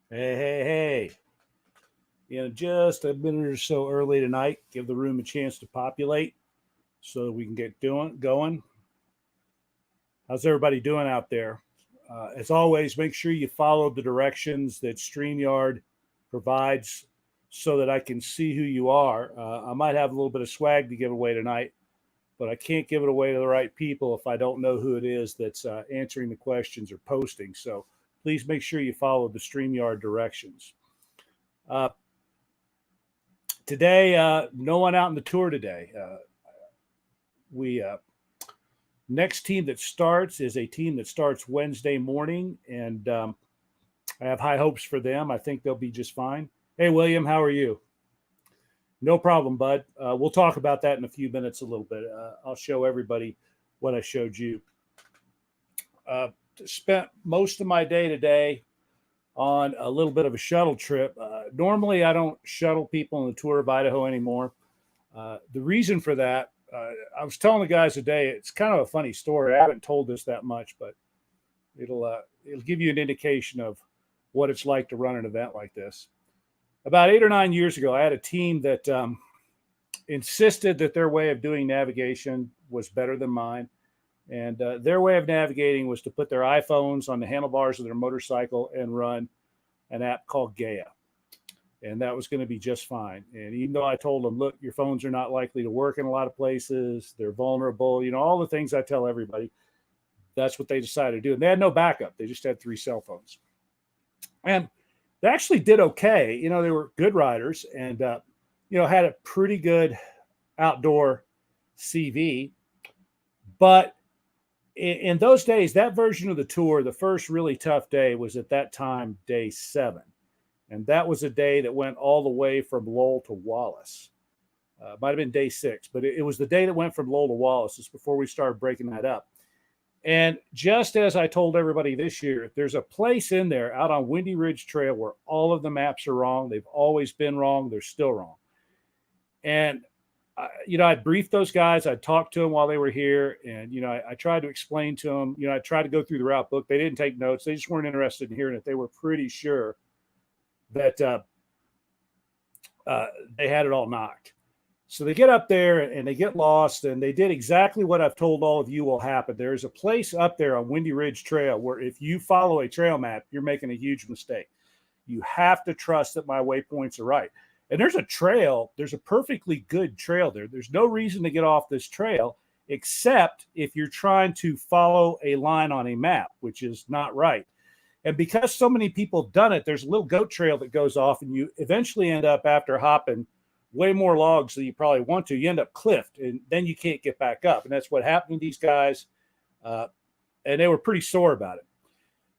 Hey, hey, hey. Just a minute or so early tonight, give the room a chance to populate so that we can get going. How's everybody doing out there? As always, make sure you follow the directions that StreamYard provides so that I can see who you are. I might have a little bit of swag to give away tonight, but I can't give it away to the right people if I don't know who it is that's answering the questions or posting. So please make sure you follow the StreamYard directions. Uh, Today, no one out in the tour today. We Next team that starts is a team that starts Wednesday morning, and I have high hopes for them. I think they'll be just fine. Hey, William, how are you? No problem, bud. We'll talk about that in a few minutes. A little bit. I'll show everybody what I showed you. Spent most of my day today on a little bit of a shuttle trip. Normally, I don't shuttle people on the tour of Idaho anymore. The reason for that, I was telling the guys today, it's kind of a funny story. I haven't told this that much, but it'll give you an indication of what it's like to run an event like this. About 8 or 9 years ago, I had a team that insisted that their way of doing navigation was better than mine. And their way of navigating was to put their iPhones on the handlebars of their motorcycle and run an app called Gaia. And that was going to be just fine. And even though I told them, look, your phones are not likely to work in a lot of places, they're vulnerable, all the things I tell everybody, that's what they decided to do. And they had no backup. They just had 3 cell phones. And they actually did okay. They were good riders and, had a pretty good outdoor CV. But in those days, that version of the tour, the first really tough day was at that time, day 7. And that was a day that went all the way from Lowell to Wallace. Might have been day 6, but it was the day that went from Lowell to Wallace. It's before we started breaking that up. And just as I told everybody this year, there's a place in there out on Windy Ridge Trail where all of the maps are wrong. They've always been wrong. They're still wrong. And I briefed those guys. I talked to them while they were here. And, I tried to explain to them, I tried to go through the route book. They didn't take notes. They just weren't interested in hearing it. They were pretty sure that they had it all knocked. So they get up there and they get lost, and they did exactly what I've told all of you will happen. There's a place up there on Windy Ridge Trail where if you follow a trail map, you're making a huge mistake. You have to trust that my waypoints are right. And there's a perfectly good trail there. There's no reason to get off this trail except if you're trying to follow a line on a map, which is not right. And because so many people have done it, there's a little goat trail that goes off, and you eventually end up, after hopping way more logs than you probably want to, you end up cliffed, and then you can't get back up. And that's what happened to these guys. And they were pretty sore about it.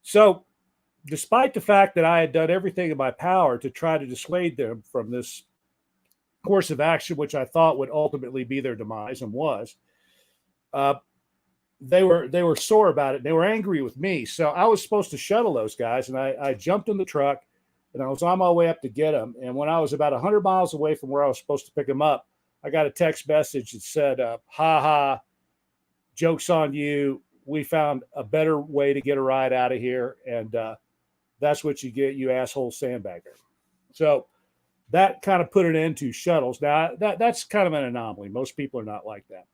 So despite the fact that I had done everything in my power to try to dissuade them from this course of action, which I thought would ultimately be their demise and was, they were sore about it. They were angry with me. So I was supposed to shuttle those guys, and I jumped in the truck, and I was on my way up to get them. And when I was about 100 miles away from where I was supposed to pick them up, I got a text message that said, ha ha, joke's on you. We found a better way to get a ride out of here. And that's what you get, you asshole sandbagger. So that kind of put an end to shuttles. Now, that's kind of an anomaly. Most people are not like that.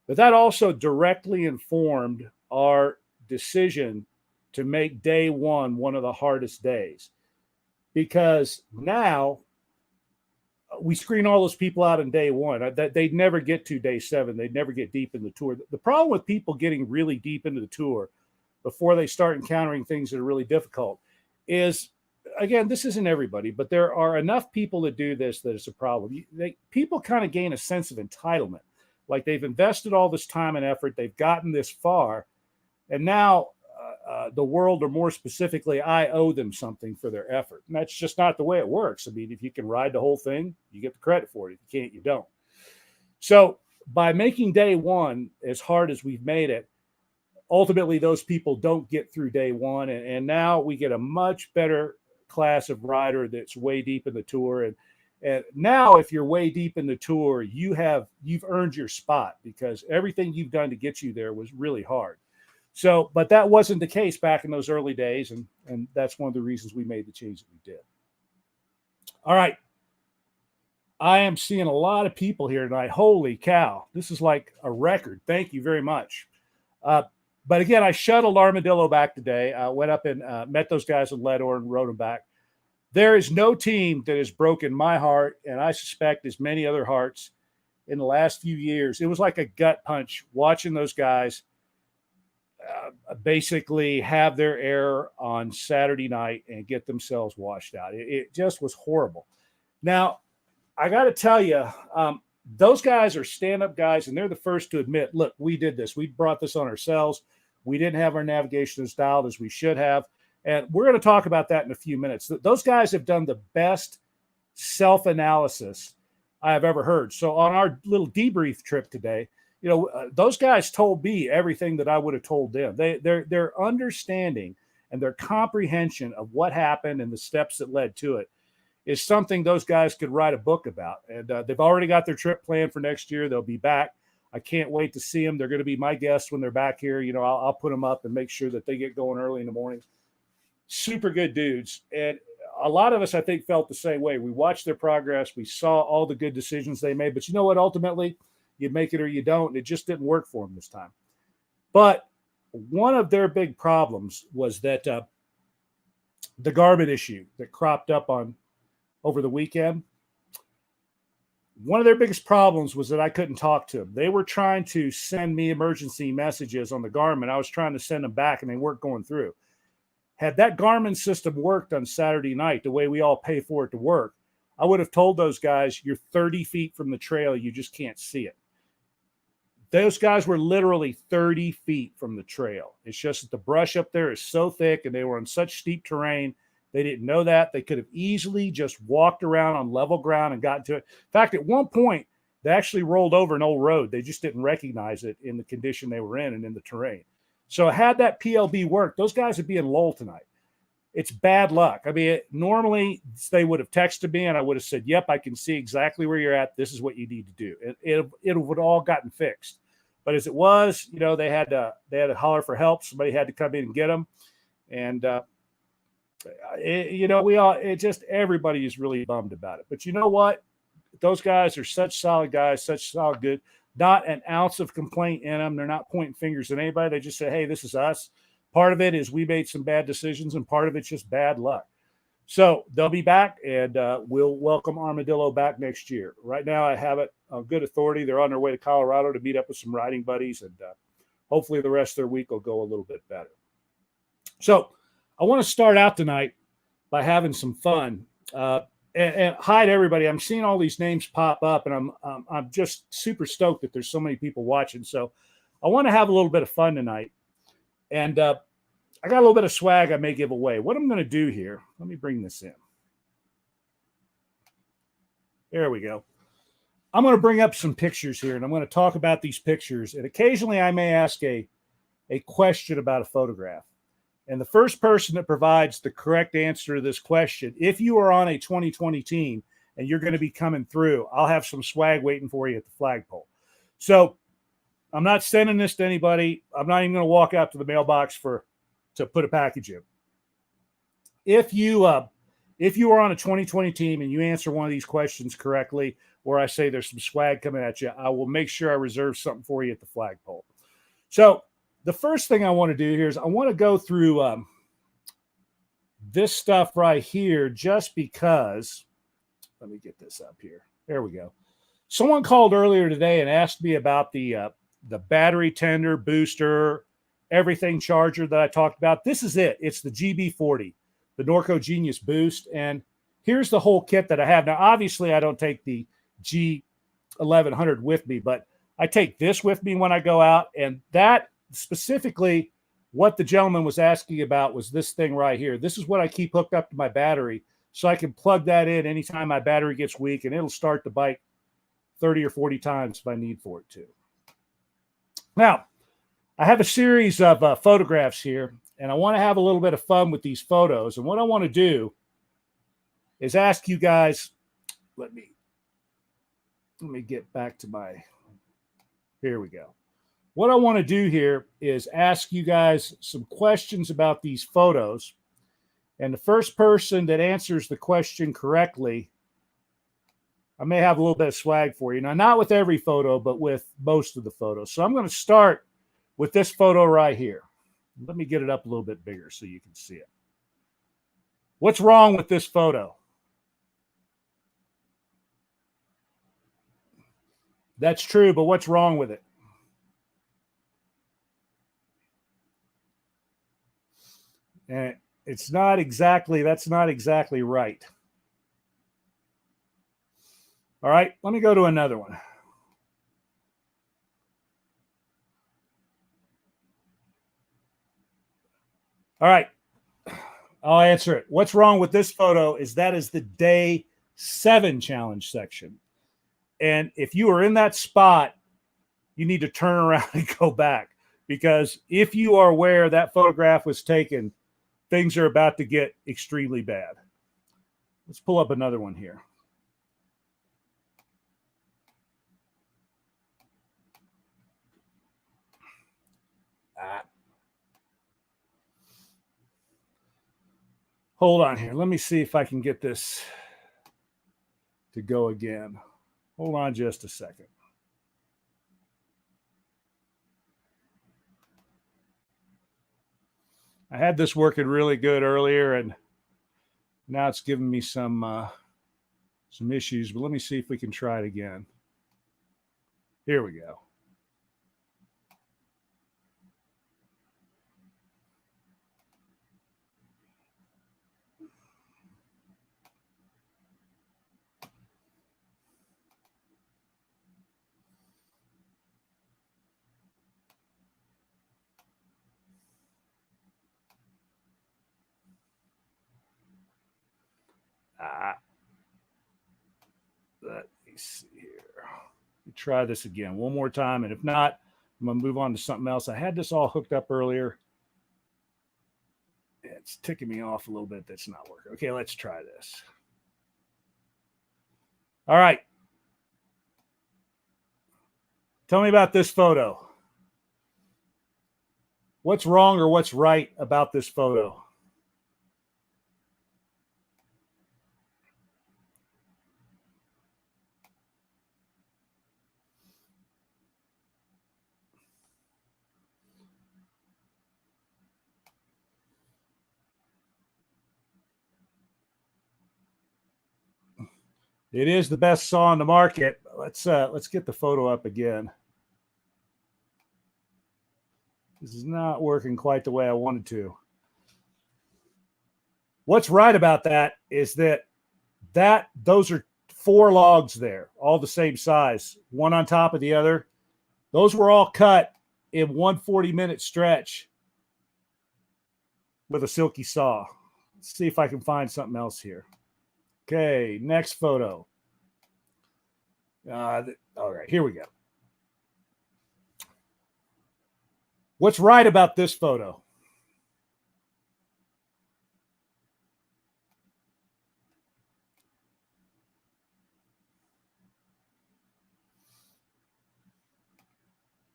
But that also directly informed our decision to make day one of the hardest days. Because now we screen all those people out in day 1. They'd never get to day 7. They'd never get deep in the tour. The problem with people getting really deep into the tour before they start encountering things that are really difficult is, again, this isn't everybody, but there are enough people that do this that it's a problem. People kind of gain a sense of entitlement. Like they've invested all this time and effort. They've gotten this far. And now the world, or more specifically, I owe them something for their effort. And that's just not the way it works. I mean, if you can ride the whole thing, you get the credit for it. If you can't, you don't. So by making day 1 as hard as we've made it, ultimately those people don't get through day 1. And now we get a much better class of rider that's way deep in the tour. And now if you're way deep in the tour, you've earned your spot because everything you've done to get you there was really hard. So, but that wasn't the case back in those early days, and that's one of the reasons we made the change that we did. All right. I am seeing a lot of people here tonight. Holy cow. This is like a record. Thank you very much. But again, I shuttled Armadillo back today. I went up and met those guys in Ledore and rode them back. There is no team that has broken my heart, and I suspect as many other hearts in the last few years. It was like a gut punch watching those guys basically have their error on Saturday night and get themselves washed out. It just was horrible. Now, I got to tell you, those guys are stand-up guys, and they're the first to admit, look, we did this. We brought this on ourselves. We didn't have our navigation as dialed as we should have. And we're going to talk about that in a few minutes. Those guys have done the best self-analysis I have ever heard. So on our little debrief trip today, those guys told me everything that I would have told them. Their understanding and their comprehension of what happened and the steps that led to it is something those guys could write a book about. And they've already got their trip planned for next year. They'll be back. I can't wait to see them. They're going to be my guests when they're back here. I'll put them up and make sure that they get going early in the morning. Super good dudes. And a lot of us, I think, felt the same way. We watched their progress. We saw all the good decisions they made. But you know what? Ultimately, you make it or you don't. It just didn't work for them this time. But one of their big problems was that the Garmin issue that cropped up over the weekend. One of their biggest problems was that I couldn't talk to them. They were trying to send me emergency messages on the Garmin. I was trying to send them back, and they weren't going through. Had that Garmin system worked on Saturday night the way we all pay for it to work, I would have told those guys, you're 30 feet from the trail. You just can't see it. Those guys were literally 30 feet from the trail. It's just that the brush up there is so thick, and they were on such steep terrain. They didn't know that. They could have easily just walked around on level ground and gotten to it. In fact, at one point, they actually rolled over an old road. They just didn't recognize it in the condition they were in and in the terrain. So had that PLB worked, those guys would be in Lowell tonight. It's bad luck. I mean, normally they would have texted me and I would have said, yep, I can see exactly where you're at. This is what you need to do. It would all gotten fixed. But as it was, they had to holler for help. Somebody had to come in and get them. And, everybody is really bummed about it. But you know what? Those guys are such solid guys, such solid good. Not an ounce of complaint in them. They're not pointing fingers at anybody. They just say, hey, this is us. Part of it is we made some bad decisions, and part of it's just bad luck. So they'll be back, and we'll welcome Armadillo back next year. Right now, I have it on good authority. They're on their way to Colorado to meet up with some riding buddies, and hopefully the rest of their week will go a little bit better. So I want to start out tonight by having some fun. And hi to everybody. I'm seeing all these names pop up, and I'm just super stoked that there's so many people watching. So I want to have a little bit of fun tonight. And I got a little bit of swag I may give away. What I'm going to do here, let me bring this in. There we go. I'm going to bring up some pictures here, and I'm going to talk about these pictures. And occasionally I may ask a question about a photograph. And the first person that provides the correct answer to this question, if you are on a 2020 team and you're going to be coming through, I'll have some swag waiting for you at the flagpole. So I'm not sending this to anybody. I'm not even going to walk out to the mailbox to put a package in. If you are on a 2020 team and you answer one of these questions correctly, or I say there's some swag coming at you, I will make sure I reserve something for you at the flagpole. So the first thing I want to do here is I want to go through this stuff right here just because. Let me get this up here. There we go. Someone called earlier today and asked me about the battery tender, booster, everything charger that I talked about. This is it. It's the GB40, the Norco Genius Boost. And here's the whole kit that I have. Now, obviously, I don't take the G1100 with me, but I take this with me when I go out. And that specifically, what the gentleman was asking about was this thing right here. This is what I keep hooked up to my battery so I can plug that in anytime my battery gets weak, and it'll start the bike 30 or 40 times if I need for it to. Now, I have a series of photographs here, and I want to have a little bit of fun with these photos. And what I want to do is ask you guys, let me get back to here we go. What I want to do here is ask you guys some questions about these photos. And the first person that answers the question correctly, I may have a little bit of swag for you. Now, not with every photo, but with most of the photos. So I'm going to start with this photo right here. Let me get it up a little bit bigger so you can see it. What's wrong with this photo? That's true, but what's wrong with it? And that's not exactly right. All right, let me go to another one. All right, I'll answer it. What's wrong with this photo is that is the day 7 challenge section. And if you are in that spot, you need to turn around and go back, because if you are where that photograph was taken, things are about to get extremely bad. Let's pull up another one here. Hold on here. Let me see if I can get this to go again. Hold on just a second. I had this working really good earlier, and now it's giving me some issues, but let me see if we can try it again. Here we go. Let me see here. Let me try this again one more time, and if not, I'm going to move on to something else. I had this all hooked up earlier. It's ticking me off a little bit. That's not working. Okay, let's try this. All right. Tell me about this photo. What's wrong or what's right about this photo? It is the best saw on the market. Let's get the photo up again. This is not working quite the way I wanted to. What's right about that is that those are 4 logs there, all the same size, one on top of the other. Those were all cut in one 40-minute stretch with a silky saw. Let's see if I can find something else here. Okay, next photo. All right, here we go. What's right about this photo?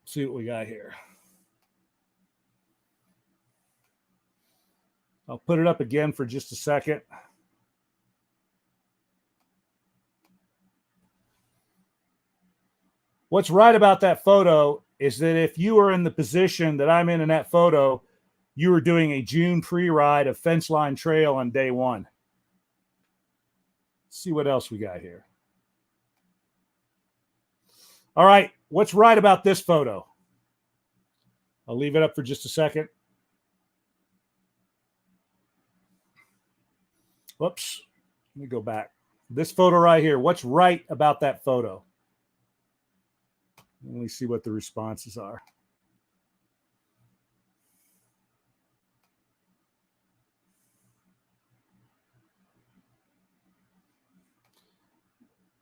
Let's see what we got here. I'll put it up again for just a second. What's right about that photo is that if you are in the position that I'm in that photo, you were doing a June pre-ride of Fence Line Trail on day 1. Let's see what else we got here. All right, what's right about this photo? I'll leave it up for just a second. Whoops, let me go back. This photo right here, what's right about that photo? Let me see what the responses are.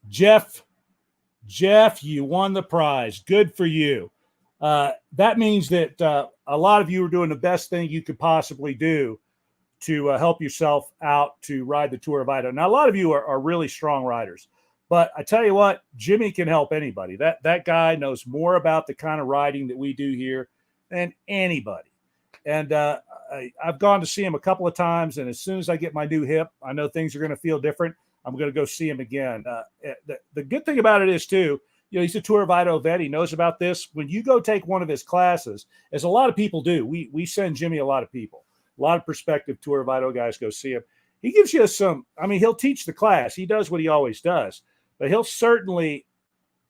Jeff, you won the prize. Good for you. That means that a lot of you are doing the best thing you could possibly do to help yourself out to ride the Tour of Idaho. Now, a lot of you are really strong riders, But I tell you what, Jimmy can help anybody. That guy knows more about the kind of riding that we do here than anybody. And I've gone to see him a couple of times, and as soon as I get my new hip, I know things are going to feel different. I'm going to go see him again. The good thing about it is, too, he's a Tour of Idaho vet. He knows about this. When you go take one of his classes, as a lot of people do, we send Jimmy a lot of people. A lot of prospective Tour of Idaho guys go see him. He gives you he'll teach the class. He does what he always does. But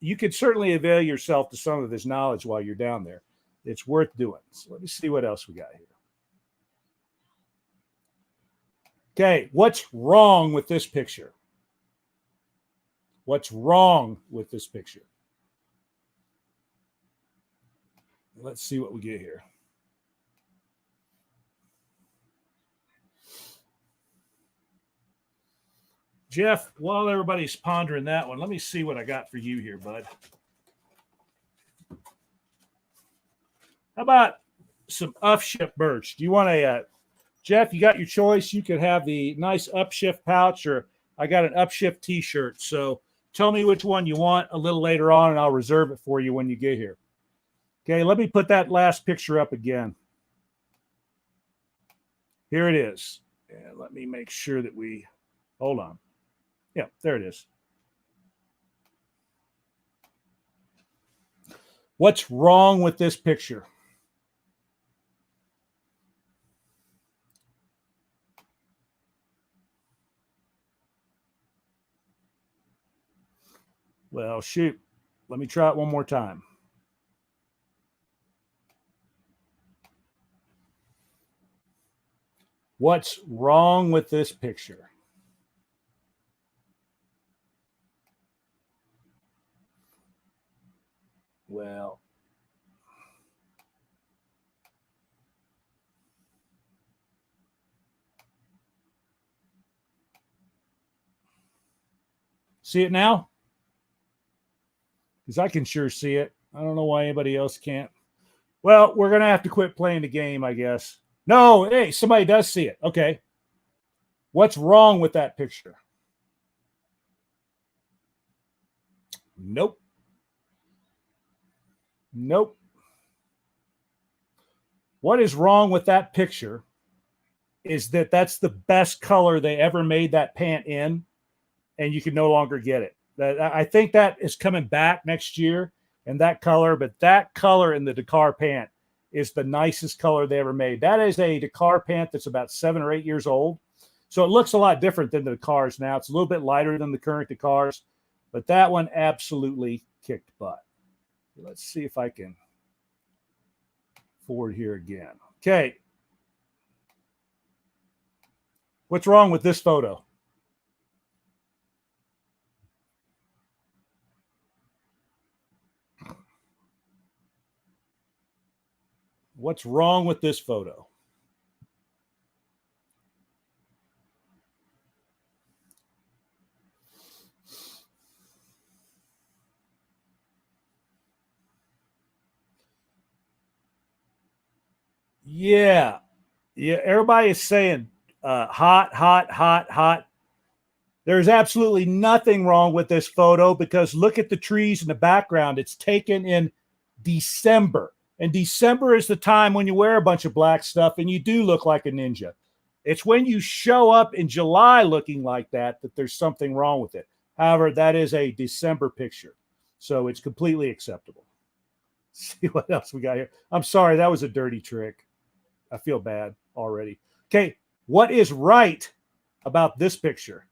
you could certainly avail yourself to some of his knowledge while you're down there. It's worth doing. So let me see what else we got here. Okay, what's wrong with this picture? What's wrong with this picture? Let's see what we get here. Jeff, while everybody's pondering that one, let me see what I got for you here, bud. How about some upshift birch? Do you want Jeff, you got your choice. You could have the nice upshift pouch, or I got an upshift t-shirt. So tell me which one you want a little later on, and I'll reserve it for you when you get here. Okay, let me put that last picture up again. Here it is. And let me make sure that hold on. Yeah, there it is. What's wrong with this picture? Well, shoot. Let me try it one more time. What's wrong with this picture? Well, see it now? Because I can sure see it. I don't know why anybody else can't. Well, we're going to have to quit playing the game, I guess. No, hey, somebody does see it. Okay. What's wrong with that picture? Nope. Nope. What is wrong with that picture is that's the best color they ever made that pant in, and you can no longer get it. I think that is coming back next year in that color, but that color in the Dakar pant is the nicest color they ever made. That is a Dakar pant that's about 7 or 8 years old. So it looks a lot different than the Dakars now. It's a little bit lighter than the current Dakars, but that one absolutely kicked butt. Let's see if I can forward here again. Okay. What's wrong with this photo? What's wrong with this photo? Yeah. Everybody is saying hot, hot, hot, hot. There's absolutely nothing wrong with this photo because look at the trees in the background. It's taken in December. And December is the time when you wear a bunch of black stuff and you do look like a ninja. It's when you show up in July looking like that there's something wrong with it. However, that is a December picture. So it's completely acceptable. See what else we got here. I'm sorry, that was a dirty trick. I feel bad already. Okay, what is right about this picture?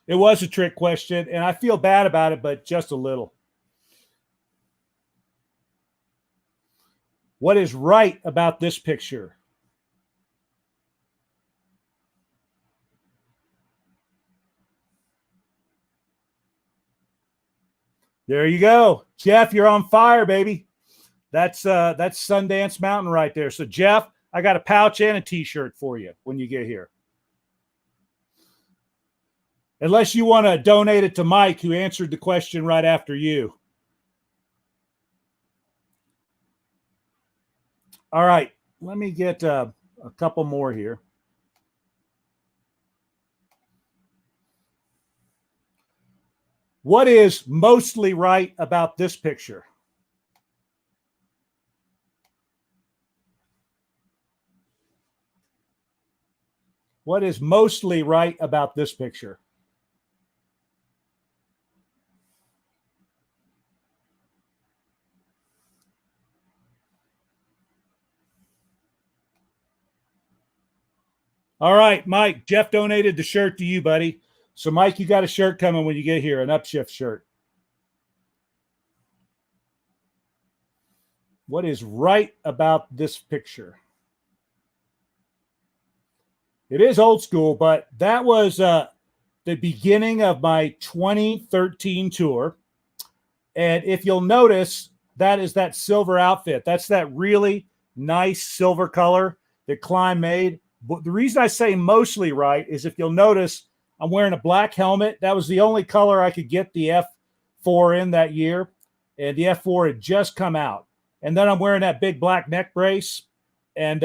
It was a trick question, and I feel bad about it, but just a little. What is right about this picture? There you go. Jeff, you're on fire, baby. That's Sundance Mountain right there. So, Jeff, I got a pouch and a t-shirt for you when you get here. Unless you want to donate it to Mike, who answered the question right after you. All right. Let me get a couple more here. What is mostly right about this picture? What is mostly right about this picture? All right, Mike, Jeff donated the shirt to you, buddy. So, Mike, you got a shirt coming when you get here, an Upshift shirt. What is right about this picture? It is old school, but that was the beginning of my 2013 tour. And if you'll notice, that is that silver outfit. That's that really nice silver color that Klein made. But the reason I say mostly right is if you'll notice, I'm wearing a black helmet. That was the only color I could get the F4 in that year. And the F4 had just come out. And then I'm wearing that big black neck brace. And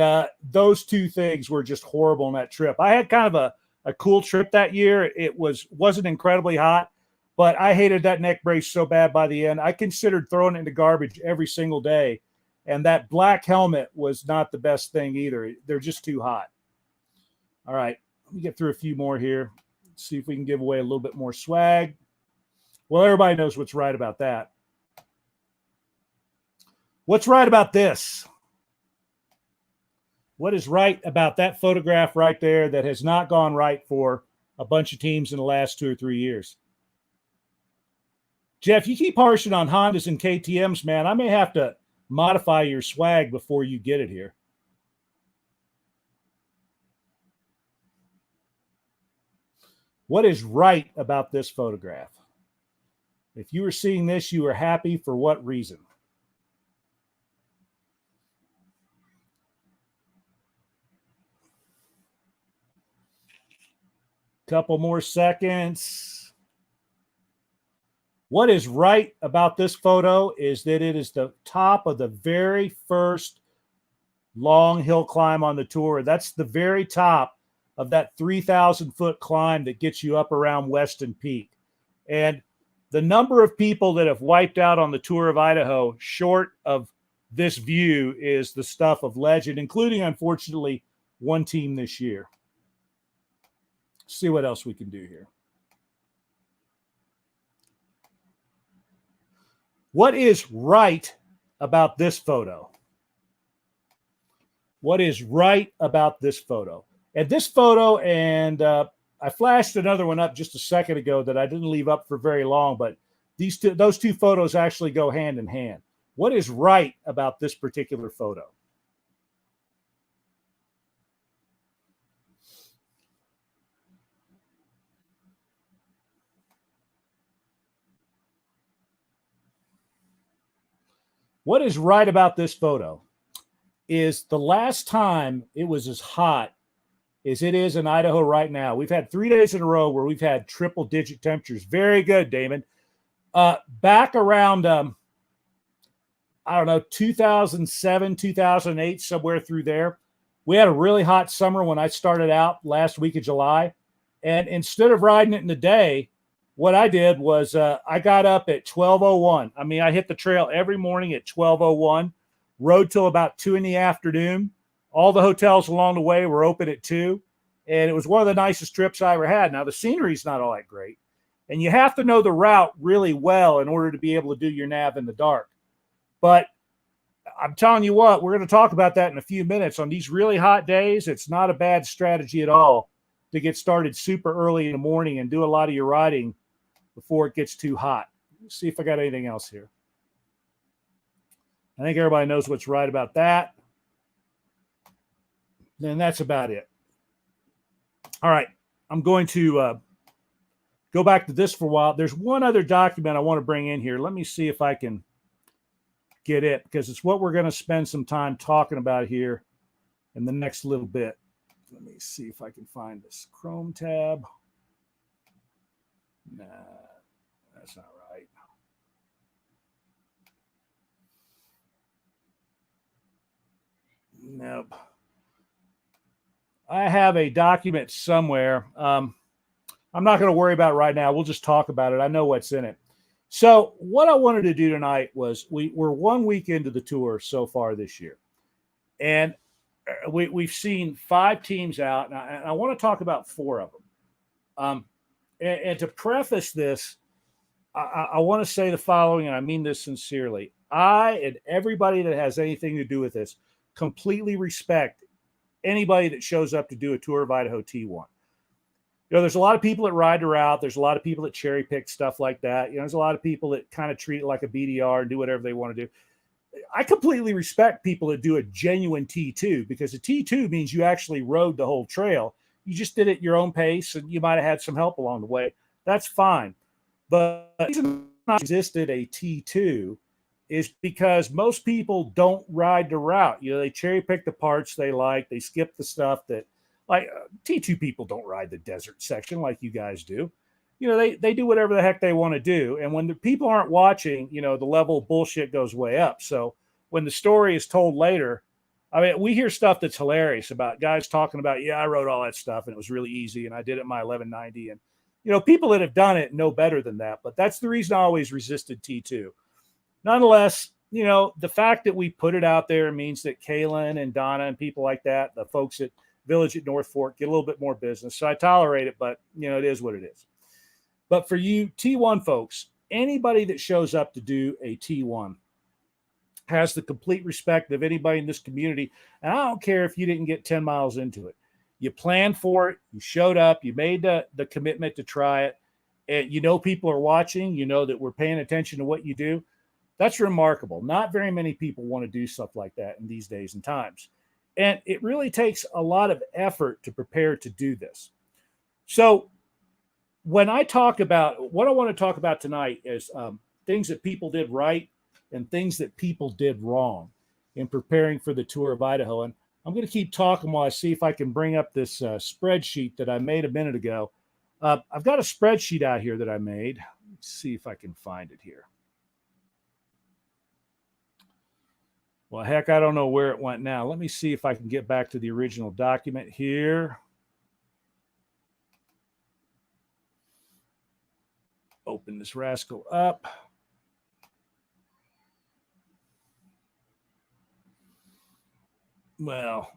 those two things were just horrible on that trip. I had kind of a cool trip that year. It wasn't incredibly hot, but I hated that neck brace so bad by the end. I considered throwing it in the garbage every single day. And that black helmet was not the best thing either. They're just too hot. All right, let me get through a few more here. See if we can give away a little bit more swag. Well, everybody knows what's right about that. What's right about this? What is right about that photograph right there that has not gone right for a bunch of teams in the last 2 or 3 years? Jeff, you keep harshing on Hondas and KTMs, man. I may have to modify your swag before you get it here. What is right about this photograph? If you were seeing this, you were happy for what reason? Couple more seconds. What is right about this photo is that it is the top of the very first long hill climb on the tour. That's the very top of that 3,000-foot climb that gets you up around Weston Peak. And the number of people that have wiped out on the Tour of Idaho short of this view is the stuff of legend, including, unfortunately, one team this year. See what else we can do here. What is right about this photo? What is right about this photo? And this photo, and I flashed another one up just a second ago that I didn't leave up for very long, but those two photos actually go hand in hand. What is right about this particular photo? What is right about this photo is the last time it was as hot as it is in Idaho right now. We've had 3 days in a row where we've had triple-digit temperatures. Very good, Damon. Back around, I don't know, 2007, 2008, somewhere through there, we had a really hot summer when I started out last week of July. And instead of riding it in the day, what I did was I got up at 12:01. I mean, I hit the trail every morning at 12:01, rode till about 2 in the afternoon. All the hotels along the way were open at 2. And it was one of the nicest trips I ever had. Now, the scenery's not all that great. And you have to know the route really well in order to be able to do your nav in the dark. But I'm telling you what, we're going to talk about that in a few minutes. On these really hot days, it's not a bad strategy at all to get started super early in the morning and do a lot of your riding before it gets too hot. Let's see if I got anything else here. I think everybody knows what's right about that. And that's about it. All right. I'm going to go back to this for a while. There's one other document I want to bring in here. Let me see if I can get it, because it's what we're going to spend some time talking about here in the next little bit. Let me see if I can find this Chrome tab. Nah, that's not right. Nope. I have a document somewhere. I'm not going to worry about it right now. We'll just talk about it. I know what's in it. So what I wanted to do tonight was we're 1 week into the tour so far this year, and we've seen 5 teams out, and I want to talk about 4 of them. And to preface this, I want to say the following, and I mean this sincerely. I and everybody that has anything to do with this completely respect anybody that shows up to do a Tour of Idaho T1. There's a lot of people that ride the route. There's a lot of people that cherry pick stuff like that. There's a lot of people that kind of treat it like a BDR and do whatever they want to do. I completely respect people that do a genuine T2, because a T2 means you actually rode the whole trail. You just did it at your own pace, and you might have had some help along the way. That's fine. But the reason I existed a T2 is because most people don't ride the route. They cherry pick the parts they like. They skip the stuff that, like, T2 people don't ride the desert section like you guys do. They do whatever the heck they want to do. And when the people aren't watching, the level of bullshit goes way up. So when the story is told later, I mean, we hear stuff that's hilarious about guys talking about, yeah, I wrote all that stuff and it was really easy and I did it in my 1190. And, people that have done it know better than that. But that's the reason I always resisted T2. Nonetheless, the fact that we put it out there means that Kaylin and Donna and people like that, the folks at Village at North Fork, get a little bit more business. So I tolerate it, but, it is what it is. But for you T1 folks, anybody that shows up to do a T1 has the complete respect of anybody in this community. And I don't care if you didn't get 10 miles into it. You planned for it. You showed up. You made the commitment to try it. And people are watching. That we're paying attention to what you do. That's remarkable. Not very many people want to do stuff like that in these days and times. And it really takes a lot of effort to prepare to do this. So when I talk about what I want to talk about tonight is things that people did right and things that people did wrong in preparing for the Tour of Idaho. And I'm going to keep talking while I see if I can bring up this spreadsheet that I made a minute ago. I've got a spreadsheet out here that I made. Let's see if I can find it here. Well, heck, I don't know where it went now. Let me see if I can get back to the original document here. Open this rascal up. Well,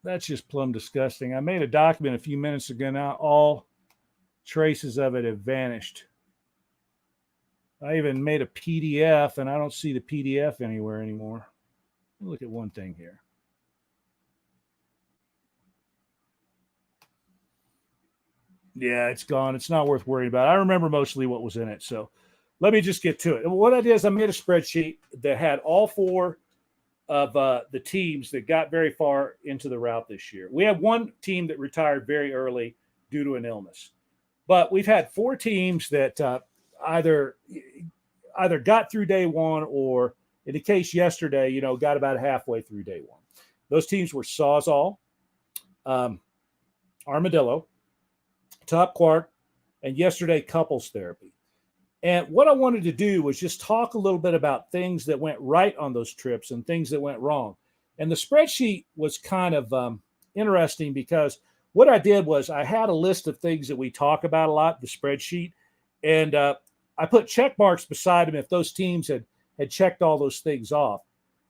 that's just plumb disgusting. I made a document a few minutes ago. Now all traces of it have vanished. I even made a PDF, and I don't see the PDF anywhere anymore. Look at one thing here. Yeah, it's gone. It's not worth worrying about. I remember mostly what was in it. So let me just get to it. And what I did is I made a spreadsheet that had all 4 of the teams that got very far into the route this year. We have one team that retired very early due to an illness. But we've had 4 teams that either got through day 1 or, in the case yesterday, got about halfway through day 1. Those teams were Sawzall, Armadillo, Top Quark, and yesterday Couples Therapy. And what I wanted to do was just talk a little bit about things that went right on those trips and things that went wrong. And the spreadsheet was kind of interesting because what I did was I had a list of things that we talk about a lot, the spreadsheet, and I put check marks beside them if those teams had checked all those things off.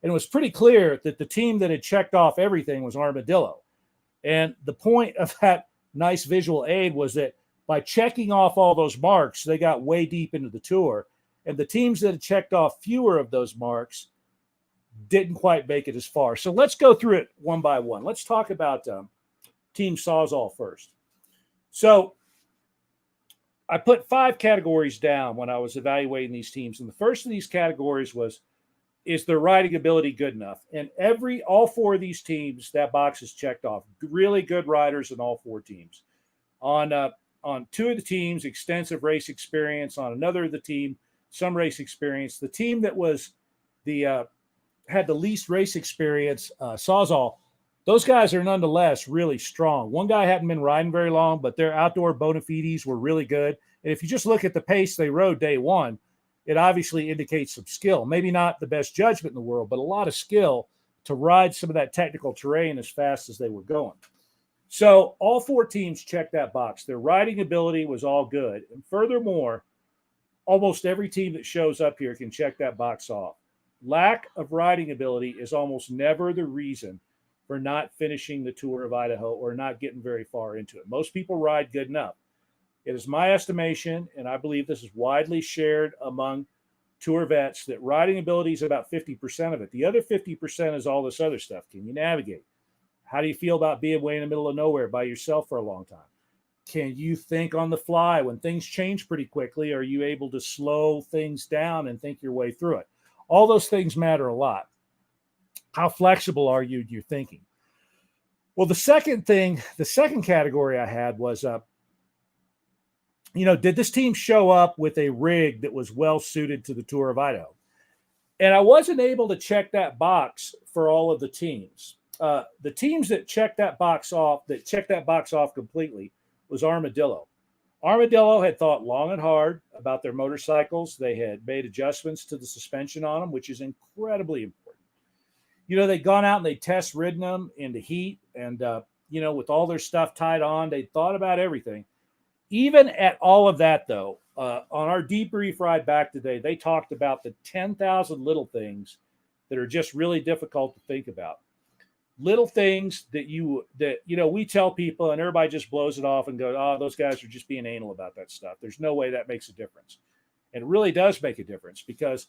And it was pretty clear that the team that had checked off everything was Armadillo. And the point of that nice visual aid was that by checking off all those marks, they got way deep into the tour. And the teams that had checked off fewer of those marks didn't quite make it as far. So let's go through it one by one. Let's talk about Team Sawzall first. So I put 5 categories down when I was evaluating these teams. And the first of these categories was, is their riding ability good enough? And all 4 of these teams, that box is checked off. Really good riders in all 4 teams. On 2 of the teams, extensive race experience. On another of the team, some race experience. The team that was had the least race experience, Sawzall, those guys are nonetheless really strong. One guy hadn't been riding very long, but their outdoor bona fides were really good. And if you just look at the pace they rode day 1, it obviously indicates some skill. Maybe not the best judgment in the world, but a lot of skill to ride some of that technical terrain as fast as they were going. So all four teams checked that box. Their riding ability was all good. And furthermore, almost every team that shows up here can check that box off. Lack of riding ability is almost never the reason for not finishing the Tour of Idaho or not getting very far into it. Most people ride good enough. It is my estimation, and I believe this is widely shared among tour vets, that riding ability is about 50% of it. The other 50% is all this other stuff. Can you navigate? How do you feel about being way in the middle of nowhere by yourself for a long time? Can you think on the fly when things change pretty quickly? Are you able to slow things down and think your way through it? All those things matter a lot. How flexible are you in your thinking? Well, the second category I had was, did this team show up with a rig that was well suited to the Tour of Idaho? And I wasn't able to check that box for all of the teams. The teams that checked that box off completely, was Armadillo. Armadillo had thought long and hard about their motorcycles. They had made adjustments to the suspension on them, which is incredibly important. They'd gone out and they test ridden them in the heat, and with all their stuff tied on, they thought about everything. Even at all of that, though, on our debrief ride back today, they talked about the 10,000 little things that are just really difficult to think about. Little things that we tell people, and everybody just blows it off and goes, "Oh, those guys are just being anal about that stuff." There's no way that makes a difference. And it really does make a difference, because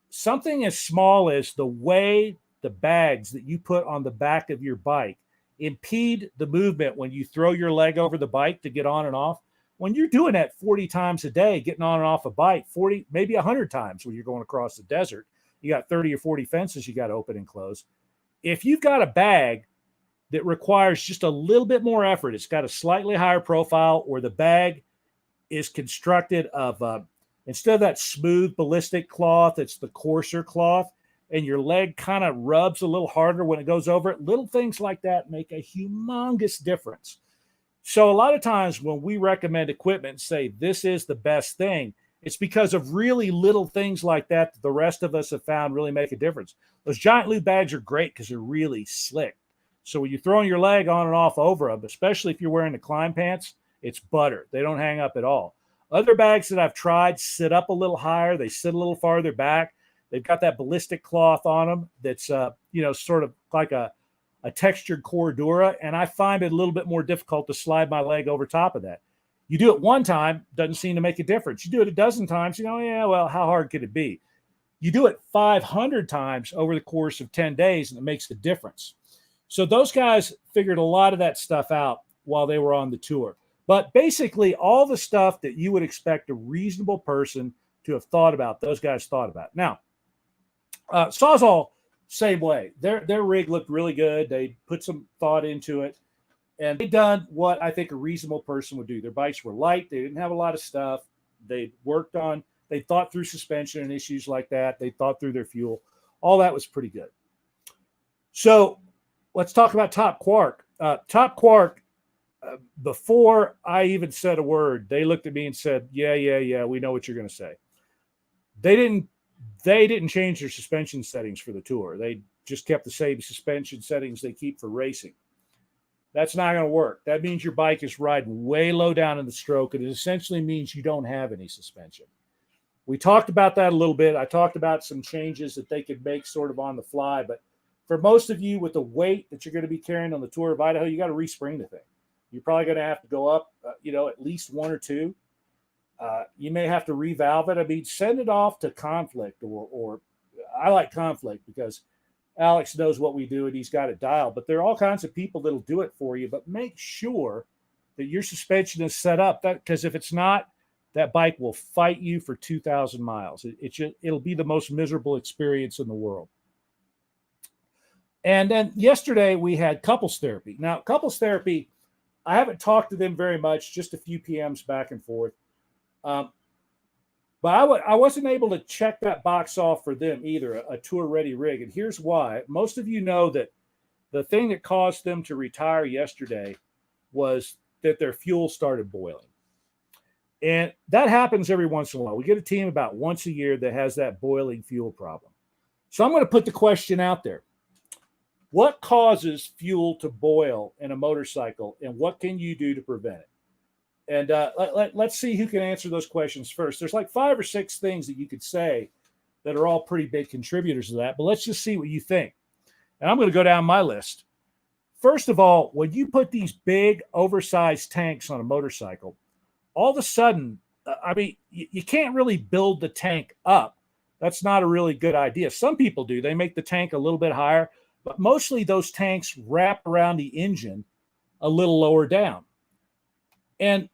something as small as the way the bags that you put on the back of your bike impede the movement when you throw your leg over the bike to get on and off. When you're doing that 40 times a day, getting on and off a bike, 40, maybe 100 times when you're going across the desert, you got 30 or 40 fences you got to open and close. If you've got a bag that requires just a little bit more effort, it's got a slightly higher profile, or the bag is constructed of, instead of that smooth ballistic cloth, it's the coarser cloth, and your leg kind of rubs a little harder when it goes over it. Little things like that make a humongous difference. So a lot of times when we recommend equipment and say this is the best thing, it's because of really little things like that the rest of us have found really make a difference. Those giant lube bags are great because they're really slick. So when you're throwing your leg on and off over them, especially if you're wearing the climb pants, it's butter. They don't hang up at all. Other bags that I've tried sit up a little higher. They sit a little farther back. They've got that ballistic cloth on them that's, sort of like a textured Cordura, and I find it a little bit more difficult to slide my leg over top of that. You do it one time, doesn't seem to make a difference. You do it a dozen times, how hard could it be? You do it 500 times over the course of 10 days, and it makes a difference. So those guys figured a lot of that stuff out while they were on the tour. But basically, all the stuff that you would expect a reasonable person to have thought about, those guys thought about. Now, Sawzall, same way. Their rig looked really good. They put some thought into it, and they done what I think a reasonable person would do. Their bikes were light. They didn't have a lot of stuff. They thought through suspension and issues like that. They thought through their fuel. All that was pretty good. So let's talk about Top Quark. Top Quark, before I even said a word, they looked at me and said, yeah, we know what you're going to say. They didn't change their suspension settings for the tour. They just kept the same suspension settings they keep for racing. That's not going to work. That means your bike is riding way low down in the stroke, and it essentially means you don't have any suspension. We talked about that a little bit. I talked about some changes that they could make sort of on the fly, but for most of you with the weight that you're going to be carrying on the Tour of Idaho, you got to respring the thing. You're probably going to have to go up, at least one or two. You may have to revalve it. I mean, send it off to Conflict, or I like Conflict because Alex knows what we do and he's got it dialed. But there are all kinds of people that'll do it for you. But make sure that your suspension is set up, because if it's not, that bike will fight you for 2,000 miles. It'll be the most miserable experience in the world. And then yesterday we had couples therapy. Now, couples therapy, I haven't talked to them very much, just a few PMs back and forth. But I wasn't able to check that box off for them either, a tour-ready rig. And here's why. Most of you know that the thing that caused them to retire yesterday was that their fuel started boiling. And that happens every once in a while. We get a team about once a year that has that boiling fuel problem. So I'm going to put the question out there. What causes fuel to boil in a motorcycle, and what can you do to prevent it? And let's see who can answer those questions first. There's like 5 or 6 things that you could say that are all pretty big contributors to that, but let's just see what you think. And I'm going to go down my list. First of all, when you put these big, oversized tanks on a motorcycle, all of a sudden, you can't really build the tank up. That's not a really good idea. Some people do. They make the tank a little bit higher, but mostly those tanks wrap around the engine a little lower down. And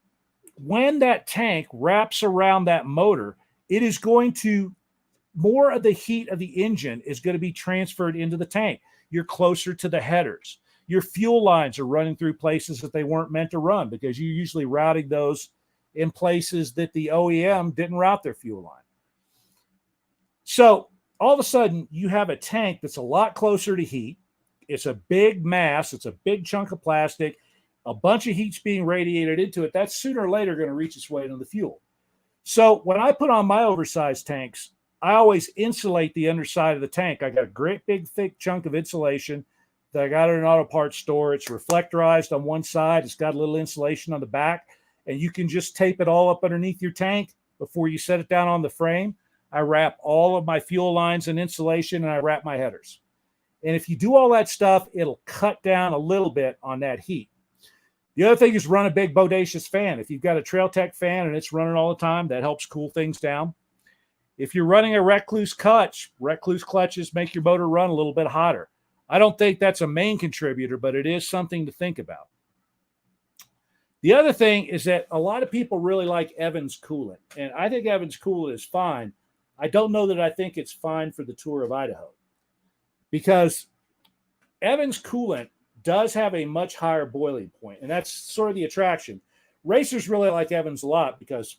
when that tank wraps around that motor, it is going to, more of the heat of the engine is going to be transferred into the tank. You're closer to the headers. Your fuel lines are running through places that they weren't meant to run because you're usually routing those in places that the OEM didn't route their fuel line. So all of a sudden, you have a tank that's a lot closer to heat. It's a big mass. It's a big chunk of plastic. A bunch of heat's being radiated into it. That's sooner or later going to reach its way into the fuel. So when I put on my oversized tanks, I always insulate the underside of the tank. I got a great big thick chunk of insulation that I got at an auto parts store. It's reflectorized on one side. It's got a little insulation on the back, and you can just tape it all up underneath your tank before you set it down on the frame. I wrap all of my fuel lines in insulation, and I wrap my headers. And if you do all that stuff, it'll cut down a little bit on that heat. The other thing is run a big bodacious fan. If you've got a Trail Tech fan and it's running all the time, that helps cool things down. If you're running a recluse clutches make your motor run a little bit hotter. I don't think that's a main contributor, but it is something to think about. The other thing is that a lot of people really like Evans coolant, and I think Evans coolant is fine. I don't know that I think it's fine for the Tour of Idaho because Evans coolant does have a much higher boiling point, and that's sort of the attraction. Racers really like Evans a lot because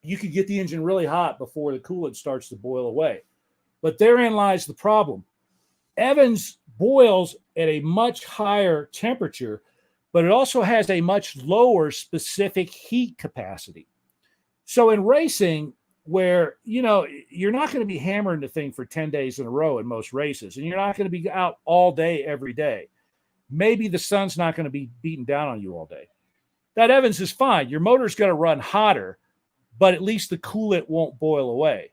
you could get the engine really hot before the coolant starts to boil away. But therein lies the problem. Evans boils at a much higher temperature, but it also has a much lower specific heat capacity. So in racing, where, you're not going to be hammering the thing for 10 days in a row in most races, and you're not going to be out all day, every day. Maybe the sun's not going to be beating down on you all day. That Evans is fine. Your motor's going to run hotter, but at least the coolant won't boil away.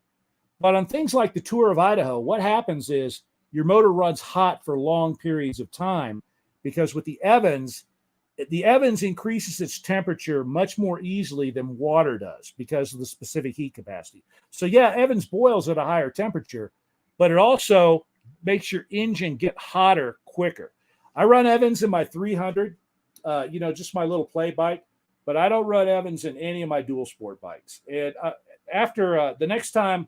But on things like the Tour of Idaho, what happens is your motor runs hot for long periods of time because with the Evans increases its temperature much more easily than water does because of the specific heat capacity. So yeah, Evans boils at a higher temperature, but it also makes your engine get hotter quicker. I run Evans in my 300, just my little play bike, but I don't run Evans in any of my dual sport bikes. And after the next time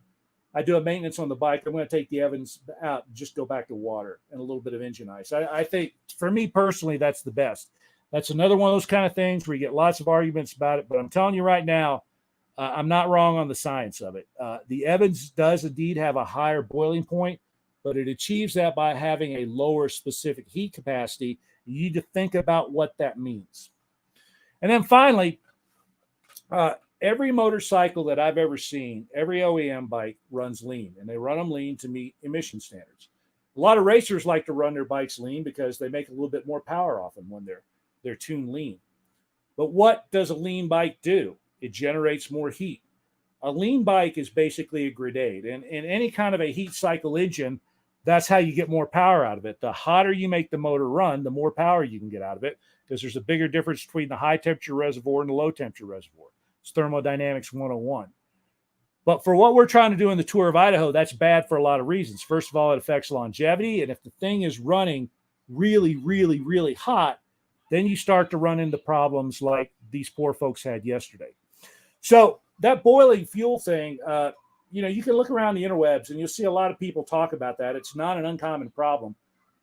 I do a maintenance on the bike, I'm going to take the Evans out and just go back to water and a little bit of engine ice. I think for me personally, that's the best. That's another one of those kind of things where you get lots of arguments about it. But I'm telling you right now, I'm not wrong on the science of it. The Evans does indeed have a higher boiling point, but it achieves that by having a lower specific heat capacity. You need to think about what that means. And then finally, every motorcycle that I've ever seen, every OEM bike runs lean, and they run them lean to meet emission standards. A lot of racers like to run their bikes lean because they make a little bit more power off them when they're tuned lean. But what does a lean bike do? It generates more heat. A lean bike is basically a grenade, and in any kind of a heat cycle engine, that's how you get more power out of it. The hotter you make the motor run, the more power you can get out of it because there's a bigger difference between the high temperature reservoir and the low temperature reservoir. It's thermodynamics 101. But for what we're trying to do in the Tour of Idaho, that's bad for a lot of reasons. First of all, it affects longevity. And if the thing is running really, really, really hot, then you start to run into problems like these poor folks had yesterday. So that boiling fuel thing, you can look around the interwebs and you'll see a lot of people talk about that. It's not an uncommon problem.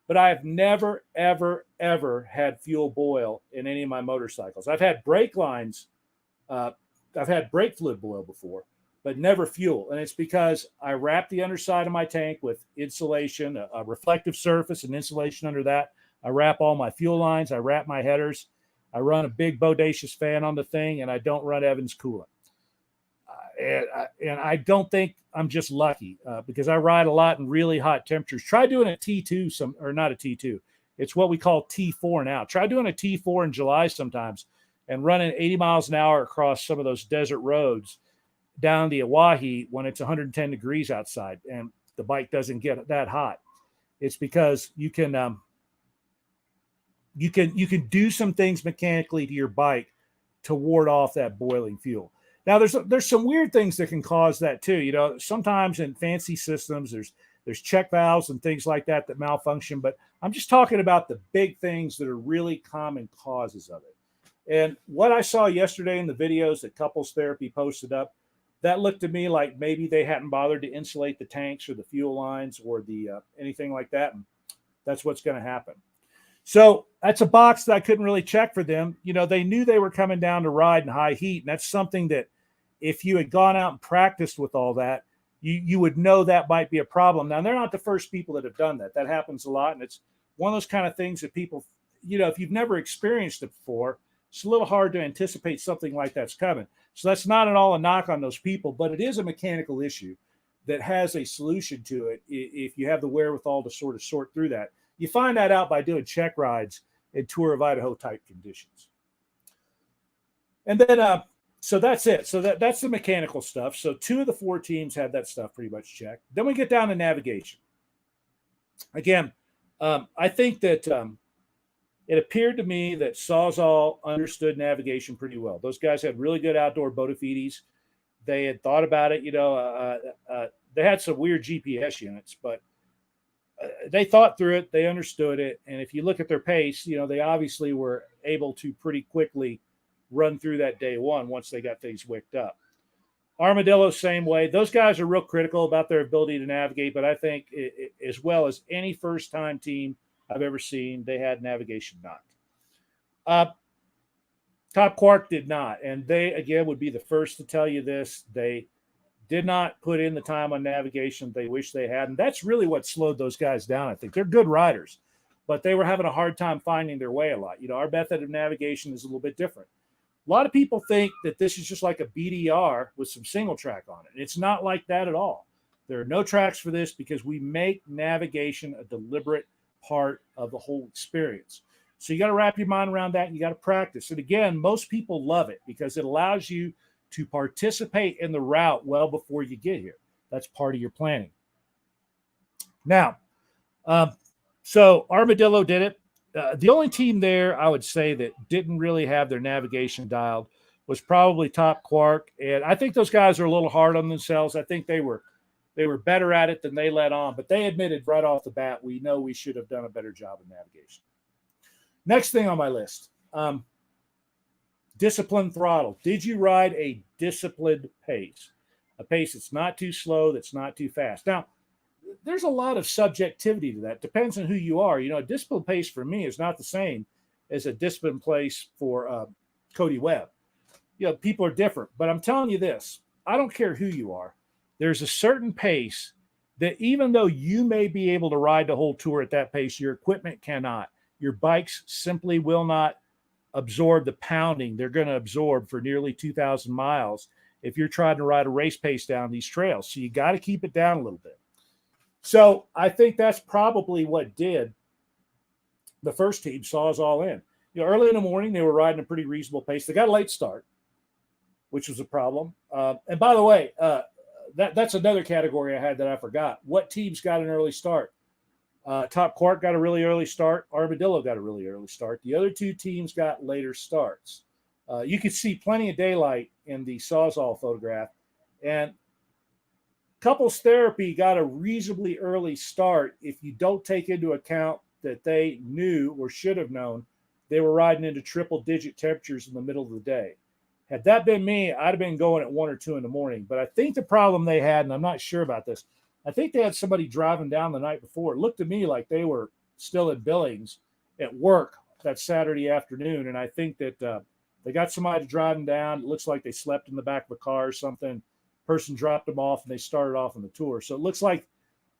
But I have never, ever, ever had fuel boil in any of my motorcycles. I've had brake lines. I've had brake fluid boil before, but never fuel. And it's because I wrap the underside of my tank with insulation, a reflective surface and insulation under that. I wrap all my fuel lines. I wrap my headers. I run a big bodacious fan on the thing, and I don't run Evans coolant. And I don't think I'm just lucky because I ride a lot in really hot temperatures. Try doing a T2 or not a T2. It's what we call T4 now. Try doing a T4 in July sometimes and running 80 miles an hour across some of those desert roads down the Oahe when it's 110 degrees outside and the bike doesn't get that hot. It's because you can do some things mechanically to your bike to ward off that boiling fuel. Now, there's some weird things that can cause that too. You know, sometimes in fancy systems, there's check valves and things like that malfunction. But I'm just talking about the big things that are really common causes of it. And what I saw yesterday in the videos that Couples Therapy posted up, that looked to me like maybe they hadn't bothered to insulate the tanks or the fuel lines or the anything like that. And that's what's going to happen. So that's a box that I couldn't really check for them. You know, they knew they were coming down to ride in high heat. And that's something that if you had gone out and practiced with all that, you would know that might be a problem. Now, they're not the first people that have done that. That happens a lot. And it's one of those kind of things that people, you know, if you've never experienced it before, it's a little hard to anticipate something like that's coming. So that's not at all a knock on those people, but it is a mechanical issue that has a solution to it if you have the wherewithal to sort of sort through that. You find that out by doing check rides in Tour of Idaho type conditions. And then, so that's it. So that's the mechanical stuff. So 2 of the 4 teams had that stuff pretty much checked. Then we get down to navigation. Again, I think that it appeared to me that Sawzall understood navigation pretty well. Those guys had really good outdoor bona fides. They had thought about it. You know, they had some weird GPS units, but they thought through it. They understood it. And if you look at their pace, you know, they obviously were able to pretty quickly run through that day one once they got things wicked up. Armadillo, same way. Those guys are real critical about their ability to navigate, but I think as well as any first-time team I've ever seen, they had navigation knocked. Top Quark did not, and they, again, would be the first to tell you this. They did not put in the time on navigation they wish they had, and that's really what slowed those guys down, I think. They're good riders, but they were having a hard time finding their way a lot. You know, our method of navigation is a little bit different. A lot of people think that this is just like a BDR with some single track on it. It's not like that at all. There are no tracks for this because we make navigation a deliberate part of the whole experience. So you got to wrap your mind around that and you got to practice. And again, most people love it because it allows you to participate in the route well before you get here. That's part of your planning. Now, so Armadillo did it. The only team there, I would say, that didn't really have their navigation dialed was probably Top Quark. And I think those guys are a little hard on themselves. I think they were better at it than they let on. But they admitted right off the bat, we know we should have done a better job of navigation. Next thing on my list, disciplined throttle. Did you ride a disciplined pace? A pace that's not too slow, that's not too fast. Now, there's a lot of subjectivity to that. Depends on who you are. You know, a disciplined pace for me is not the same as a disciplined pace for Cody Webb. You know, people are different. But I'm telling you this, I don't care who you are. There's a certain pace that even though you may be able to ride the whole tour at that pace, your equipment cannot. Your bikes simply will not absorb the pounding they're going to absorb for nearly 2,000 miles if you're trying to ride a race pace down these trails. So you got to keep it down a little bit. So I think that's probably what did the first team Sawzall in. You know, early in the morning, they were riding a pretty reasonable pace. They got a late start, which was a problem. And by the way, that's another category I had that I forgot. What teams got an early start? Top Quark got a really early start. Armadillo got a really early start. The other 2 teams got later starts. You could see plenty of daylight in the Sawzall photograph. And Couples Therapy got a reasonably early start if you don't take into account that they knew or should have known they were riding into triple-digit temperatures in the middle of the day. Had that been me, I'd have been going at 1 or 2 in the morning. But I think the problem they had, and I'm not sure about this, I think they had somebody driving down the night before. It looked to me like they were still in Billings at work that Saturday afternoon. And I think that they got somebody driving down. It looks like they slept in the back of a car or something. Person dropped them off and they started off on the tour. So it looks like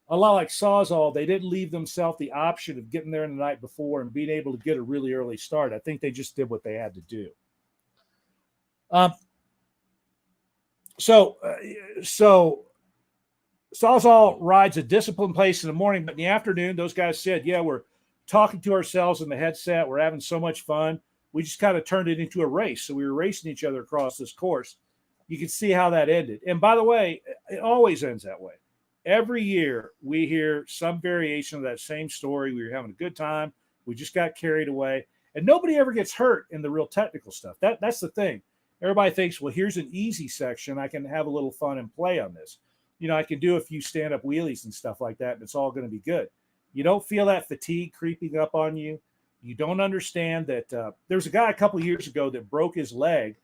a lot like Sawzall, they didn't leave themselves the option of getting there the night before and being able to get a really early start. I think they just did what they had to do. So, so Sawzall rides a disciplined pace in the morning, but in the afternoon, those guys said, yeah, we're talking to ourselves in the headset. We're having so much fun. We just kind of turned it into a race. So we were racing each other across this course. You can see how that ended. And by the way, it always ends that way. Every year we hear some variation of that same story. We were having a good time. We just got carried away. And nobody ever gets hurt in the real technical stuff. That's the thing. Everybody thinks, well, here's an easy section. I can have a little fun and play on this. I can do a few stand-up wheelies and stuff like that, and it's all going to be good. You don't feel that fatigue creeping up on you. You don't understand that there was a guy a couple of years ago that broke his leg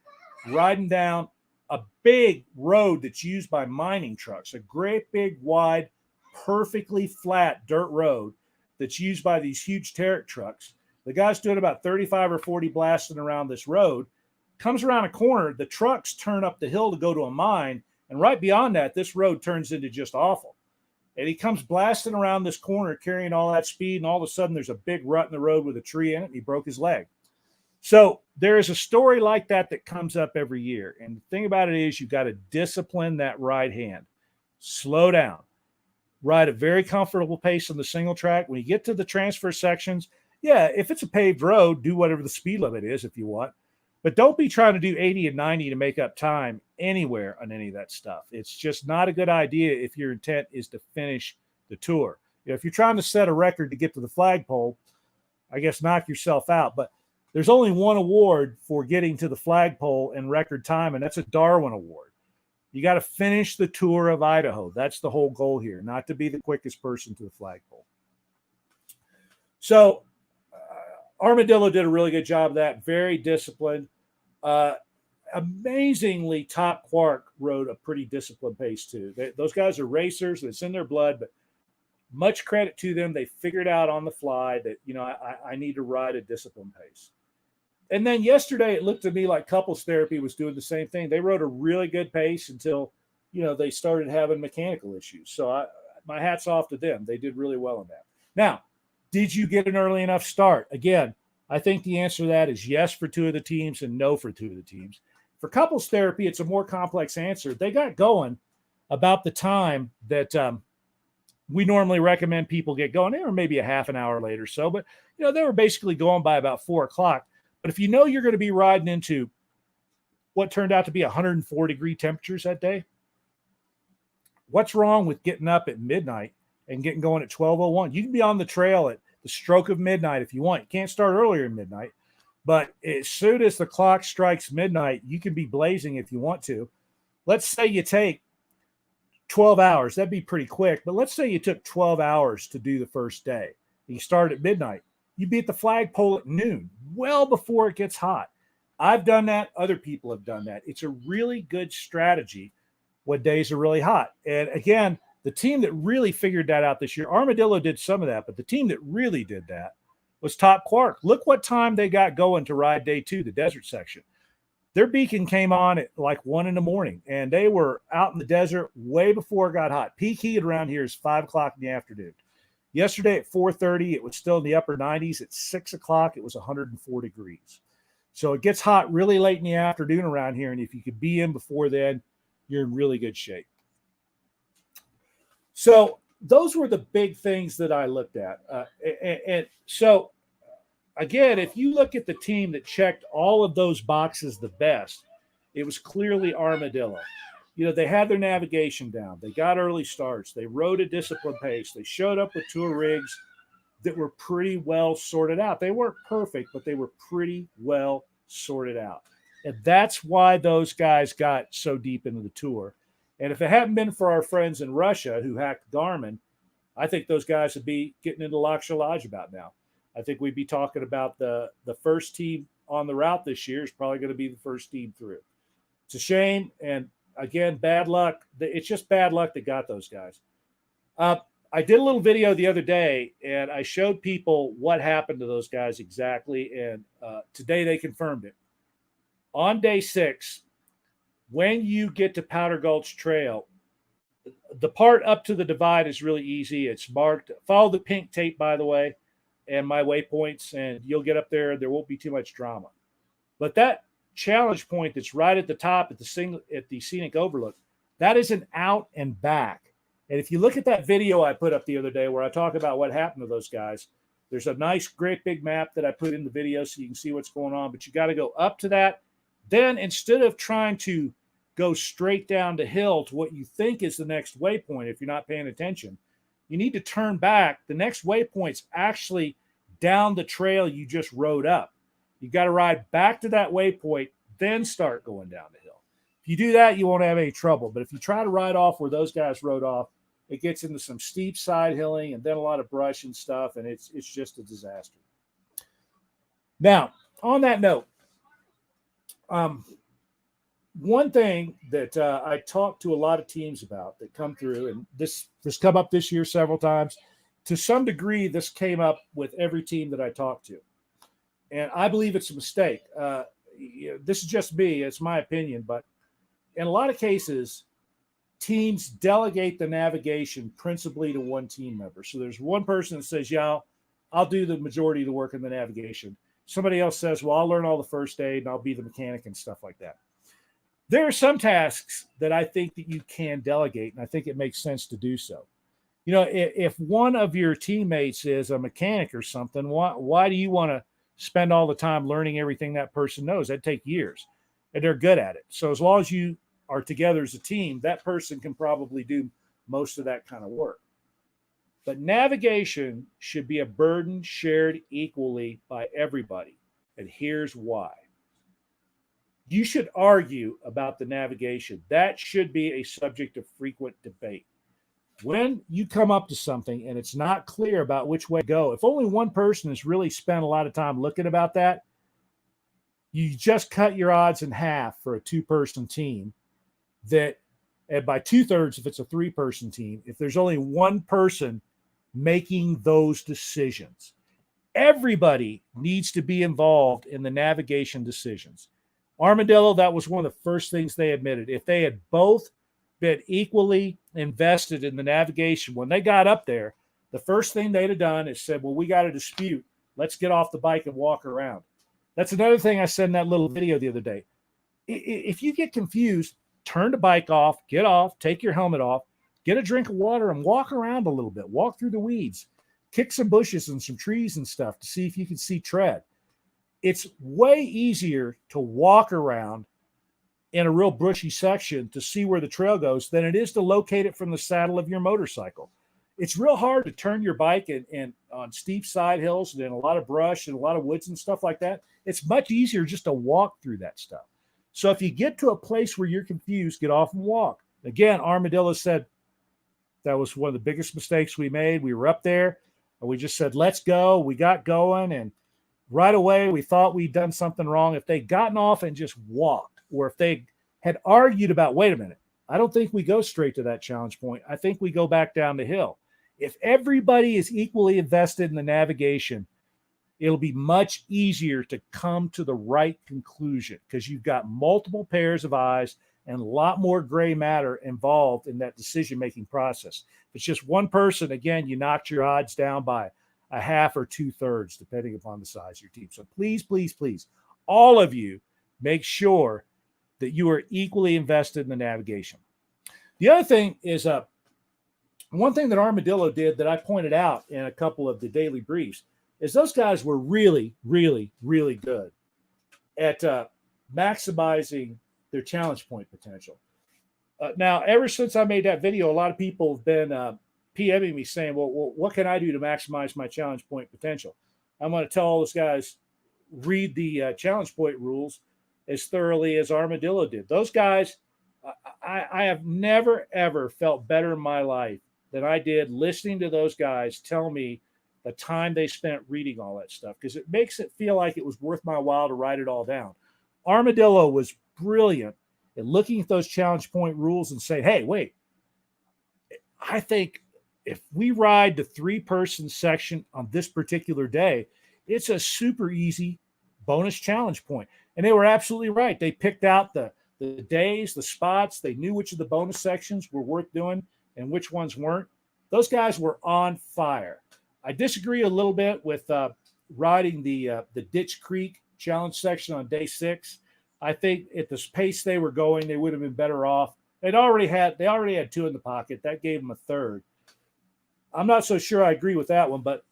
riding down a big road that's used by mining trucks, a great big, wide, perfectly flat dirt road that's used by these huge Derrick trucks. The guy's doing about 35 or 40 blasting around this road, comes around a corner, the trucks turn up the hill to go to a mine, and right beyond that, this road turns into just awful. And he comes blasting around this corner carrying all that speed, and all of a sudden there's a big rut in the road with a tree in it, and he broke his leg. So there is a story like that that comes up every year. And the thing about it is you've got to discipline that right hand. Slow down. Ride a very comfortable pace on the single track. When you get to the transfer sections, yeah, if it's a paved road, do whatever the speed limit is if you want. But don't be trying to do 80 and 90 to make up time anywhere on any of that stuff. It's just not a good idea if your intent is to finish the tour. If you're trying to set a record to get to the flagpole, I guess knock yourself out. But there's only one award for getting to the flagpole in record time, and that's a Darwin Award. You got to finish the tour of Idaho. That's the whole goal here, not to be the quickest person to the flagpole. So Armadillo did a really good job of that. Very disciplined. Amazingly, Top Quark rode a pretty disciplined pace too. Those guys are racers. It's in their blood, but much credit to them. They figured out on the fly that, I need to ride a disciplined pace. And then yesterday, it looked to me like couples therapy was doing the same thing. They rode a really good pace until, they started having mechanical issues. So my hat's off to them. They did really well on that. Now, did you get an early enough start? Again, I think the answer to that is yes for two of the teams and no for two of the teams. For couples therapy, it's a more complex answer. They got going about the time that we normally recommend people get going. They were maybe a half an hour late or so, but they were basically going by about 4 o'clock. But if you're going to be riding into what turned out to be 104-degree temperatures that day, what's wrong with getting up at midnight and getting going at 12:01? You can be on the trail at the stroke of midnight if you want. You can't start earlier than midnight, but as soon as the clock strikes midnight, you can be blazing if you want to. Let's say you take 12 hours. That'd be pretty quick, but let's say you took 12 hours to do the first day. You start at midnight. You'd be at the flagpole at noon, well before it gets hot. I've done that. Other people have done that. It's a really good strategy when days are really hot. And again, the team that really figured that out this year, Armadillo did some of that, but the team that really did that was Top Quark. Look what time they got going to ride day 2, the desert section. Their beacon came on at like 1 a.m, and they were out in the desert way before it got hot. Peak heat around here is 5 o'clock in the afternoon. Yesterday at 4:30, it was still in the upper 90s. At 6 o'clock, it was 104 degrees. So it gets hot really late in the afternoon around here, and if you could be in before then, you're in really good shape. So those were the big things that I looked at. And so, again, if you look at the team that checked all of those boxes the best, it was clearly Armadillo. They had their navigation down. They got early starts. They rode a disciplined pace. They showed up with tour rigs that were pretty well sorted out. They weren't perfect, but they were pretty well sorted out. And that's why those guys got so deep into the tour. And if it hadn't been for our friends in Russia who hacked Garmin, I think those guys would be getting into Laksha Lodge about now. I think we'd be talking about the first team on the route this year is probably going to be the first team through. It's a shame. And again, bad luck. It's just bad luck that got those guys. I did a little video the other day, and I showed people what happened to those guys exactly. And today they confirmed it. On day 6, when you get to Powder Gulch Trail, the part up to the divide is really easy. It's marked. Follow the pink tape, by the way, and my waypoints, and you'll get up there. There won't be too much drama. But that challenge point that's right at the top at the scenic overlook, that is an out and back. And if you look at that video I put up the other day where I talk about what happened to those guys, there's a nice, great big map that I put in the video so you can see what's going on. But you got to go up to that. Then instead of trying to go straight down the hill to what you think is the next waypoint, if you're not paying attention, you need to turn back. The next waypoint's actually down the trail you just rode up. You got to ride back to that waypoint, then start going down the hill. If you do that, you won't have any trouble. But if you try to ride off where those guys rode off, it gets into some steep side hilling and then a lot of brush and stuff, and it's just a disaster. Now, on that note, one thing that I talk to a lot of teams about that come through, and this has come up this year several times. To some degree, this came up with every team that I talk to. And I believe it's a mistake. This is just me. It's my opinion. But in a lot of cases, teams delegate the navigation principally to one team member. So there's one person that says, yeah, I'll do the majority of the work in the navigation. Somebody else says, well, I'll learn all the first aid and I'll be the mechanic and stuff like that. There are some tasks that I think that you can delegate, and I think it makes sense to do so. You know, if one of your teammates is a mechanic or something, why do you want to spend all the time learning everything that person knows? That'd take years, and they're good at it. So as long as you are together as a team, that person can probably do most of that kind of work. But navigation should be a burden shared equally by everybody. And here's why. You should argue about the navigation. That should be a subject of frequent debate. When you come up to something and it's not clear about which way to go, if only one person has really spent a lot of time looking about that, you just cut your odds in half for a two-person team. That, and by 2/3, if it's a three-person team, if there's only one person making those decisions. Everybody needs to be involved in the navigation decisions. Armadillo, that was one of the first things they admitted. If they had both been equally invested in the navigation, when they got up there, the first thing they'd have done is said, well, we got a dispute. Let's get off the bike and walk around. That's another thing I said in that little video the other day. If you get confused, turn the bike off, get off, take your helmet off, get a drink of water and walk around a little bit, walk through the weeds, kick some bushes and some trees and stuff to see if you can see tread. It's way easier to walk around in a real bushy section to see where the trail goes than it is to locate it from the saddle of your motorcycle. It's real hard to turn your bike and on steep side hills and in a lot of brush and a lot of woods and stuff like that. It's much easier just to walk through that stuff. So if you get to a place where you're confused, get off and walk. Again, Armadillo said that was one of the biggest mistakes we made. We were up there and we just said, let's go. We got going, and right away we thought we'd done something wrong. If they'd gotten off and just walked, or if they had argued about, wait a minute, I don't think we go straight to that challenge point. I think we go back down the hill. If everybody is equally invested in the navigation, it'll be much easier to come to the right conclusion because you've got multiple pairs of eyes and a lot more gray matter involved in that decision-making process. If it's just one person, again, you knocked your odds down by a half or 2/3, depending upon the size of your team. So please, please, please, all of you, make sure that you are equally invested in the navigation. The other thing is one thing that Armadillo did that I pointed out in a couple of the daily briefs is those guys were really, really, really good at maximizing their challenge point potential. Now, ever since I made that video, a lot of people have been PMing me saying, well, what can I do to maximize my challenge point potential? I'm going to tell all those guys, read the challenge point rules as thoroughly as Armadillo did. Those guys, I have never, ever felt better in my life than I did listening to those guys tell me the time they spent reading all that stuff, because it makes it feel like it was worth my while to write it all down. Armadillo was brilliant at looking at those challenge point rules and saying, hey, wait, I think if we ride the 3-person section on this particular day, it's a super easy bonus challenge point. And they were absolutely right. They picked out the days, the spots. They knew which of the bonus sections were worth doing and which ones weren't. Those guys were on fire. I disagree a little bit with riding the Ditch Creek challenge section on day 6. I think at the pace they were going, they would have been better off. They already had two in the pocket. That gave them a third. I'm not so sure I agree with that one, but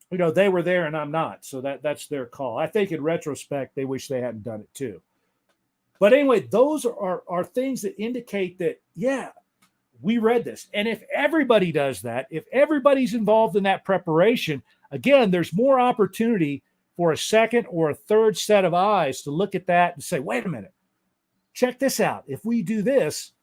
they were there and I'm not. So that's their call. I think in retrospect, they wish they hadn't done it too. But anyway, those are things that indicate that, yeah, we read this. And if everybody does that, if everybody's involved in that preparation, again, there's more opportunity for a second or a third set of eyes to look at that and say, wait a minute, check this out. If we do this,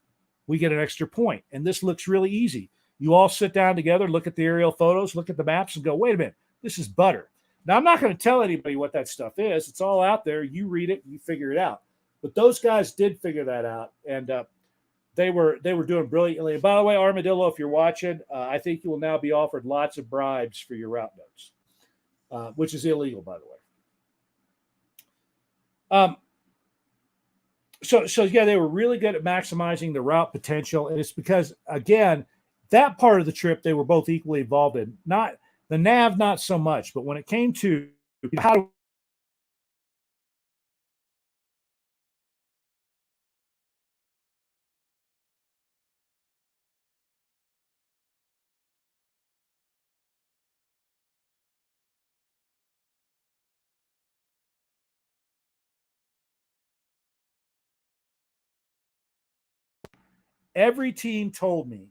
we get an extra point. And this looks really easy. You all sit down together, look at the aerial photos, look at the maps and go, wait a minute, this is butter. Now, I'm not going to tell anybody what that stuff is. It's all out there. You read it, you figure it out. But those guys did figure that out. And they were doing brilliantly. And by the way, Armadillo, if you're watching, I think you will now be offered lots of bribes for your route notes, which is illegal, by the way. So yeah, they were really good at maximizing the route potential, and it's because, again, that part of the trip they were both equally involved in. Not the nav, not so much, but when it came to how every team told me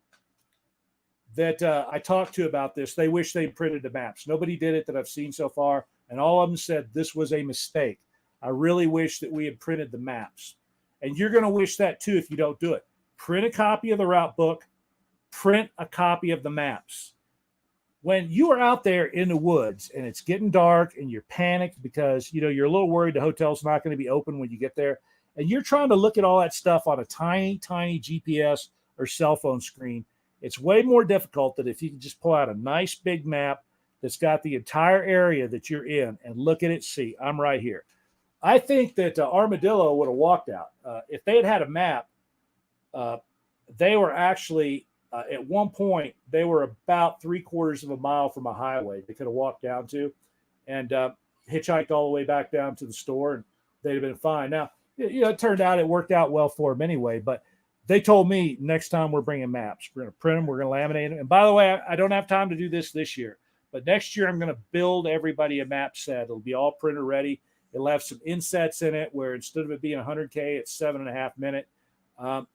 that I talked to about this, they wish they printed the maps. Nobody did it that I've seen so far, and all of them said this was a mistake. I really wish that we had printed the maps. And you're going to wish that too if you don't do it. Print a copy of the route book, print a copy of the maps. When you are out there in the woods and it's getting dark and you're panicked because you're a little worried the hotel's not going to be open when you get there, and you're trying to look at all that stuff on a tiny, tiny GPS or cell phone screen, it's way more difficult than if you can just pull out a nice big map that's got the entire area that you're in and look at it, see, I'm right here. I think that Armadillo would have walked out. If they had had a map, they were actually, at one point, they were about 3/4 of a mile from a highway they could have walked down to and hitchhiked all the way back down to the store, and they'd have been fine. Now, it turned out it worked out well for them anyway, but they told me next time we're bringing maps. We're going to print them. We're going to laminate them. And by the way, I don't have time to do this year, but next year I'm going to build everybody a map set. It'll be all printer ready. It'll have some insets in it where instead of it being 100K, it's 7.5 minute.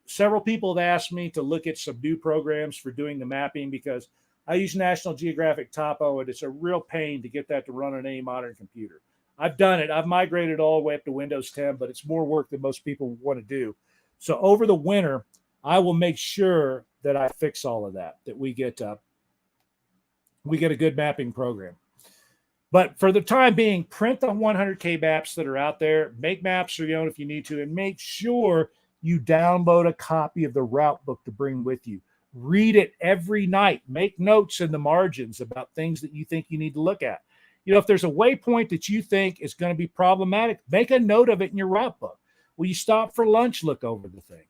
Several people have asked me to look at some new programs for doing the mapping because I use National Geographic Topo, and it's a real pain to get that to run on any modern computer. I've done it. I've migrated all the way up to Windows 10, but it's more work than most people want to do. So over the winter, I will make sure that I fix all of that we get a good mapping program. But for the time being, print the 100K maps that are out there, make maps for your own if you need to, and make sure you download a copy of the route book to bring with you. Read it every night. Make notes in the margins about things that you think you need to look at. If there's a waypoint that you think is going to be problematic, make a note of it in your route book. Will you stop for lunch? Look over the thing.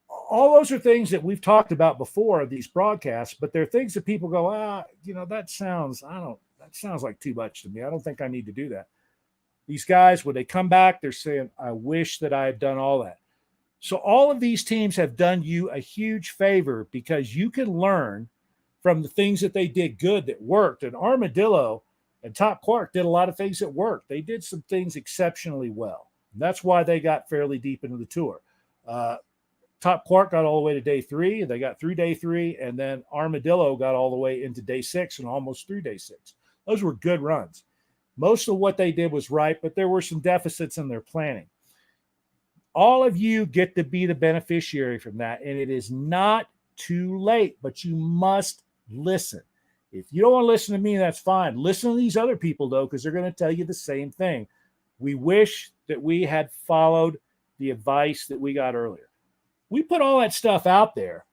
All those are things that we've talked about before, these broadcasts, but they're things that people go, that sounds like too much to me. I don't think I need to do that. These guys, when they come back, they're saying, I wish that I had done all that. So all of these teams have done you a huge favor because you can learn from the things that they did good that worked. And Armadillo and Top Quark did a lot of things that worked. They did some things exceptionally well. And that's why they got fairly deep into the tour. Top Quark got all the way to day 3. They got through day 3. And then Armadillo got all the way into day 6 and almost through day 6. Those were good runs. Most of what they did was right, but there were some deficits in their planning. All of you get to be the beneficiary from that. And it is not too late, but you must listen. If you don't want to listen to me, that's fine. Listen to these other people, though, because they're going to tell you the same thing. We wish that we had followed the advice that we got earlier. We put all that stuff out there,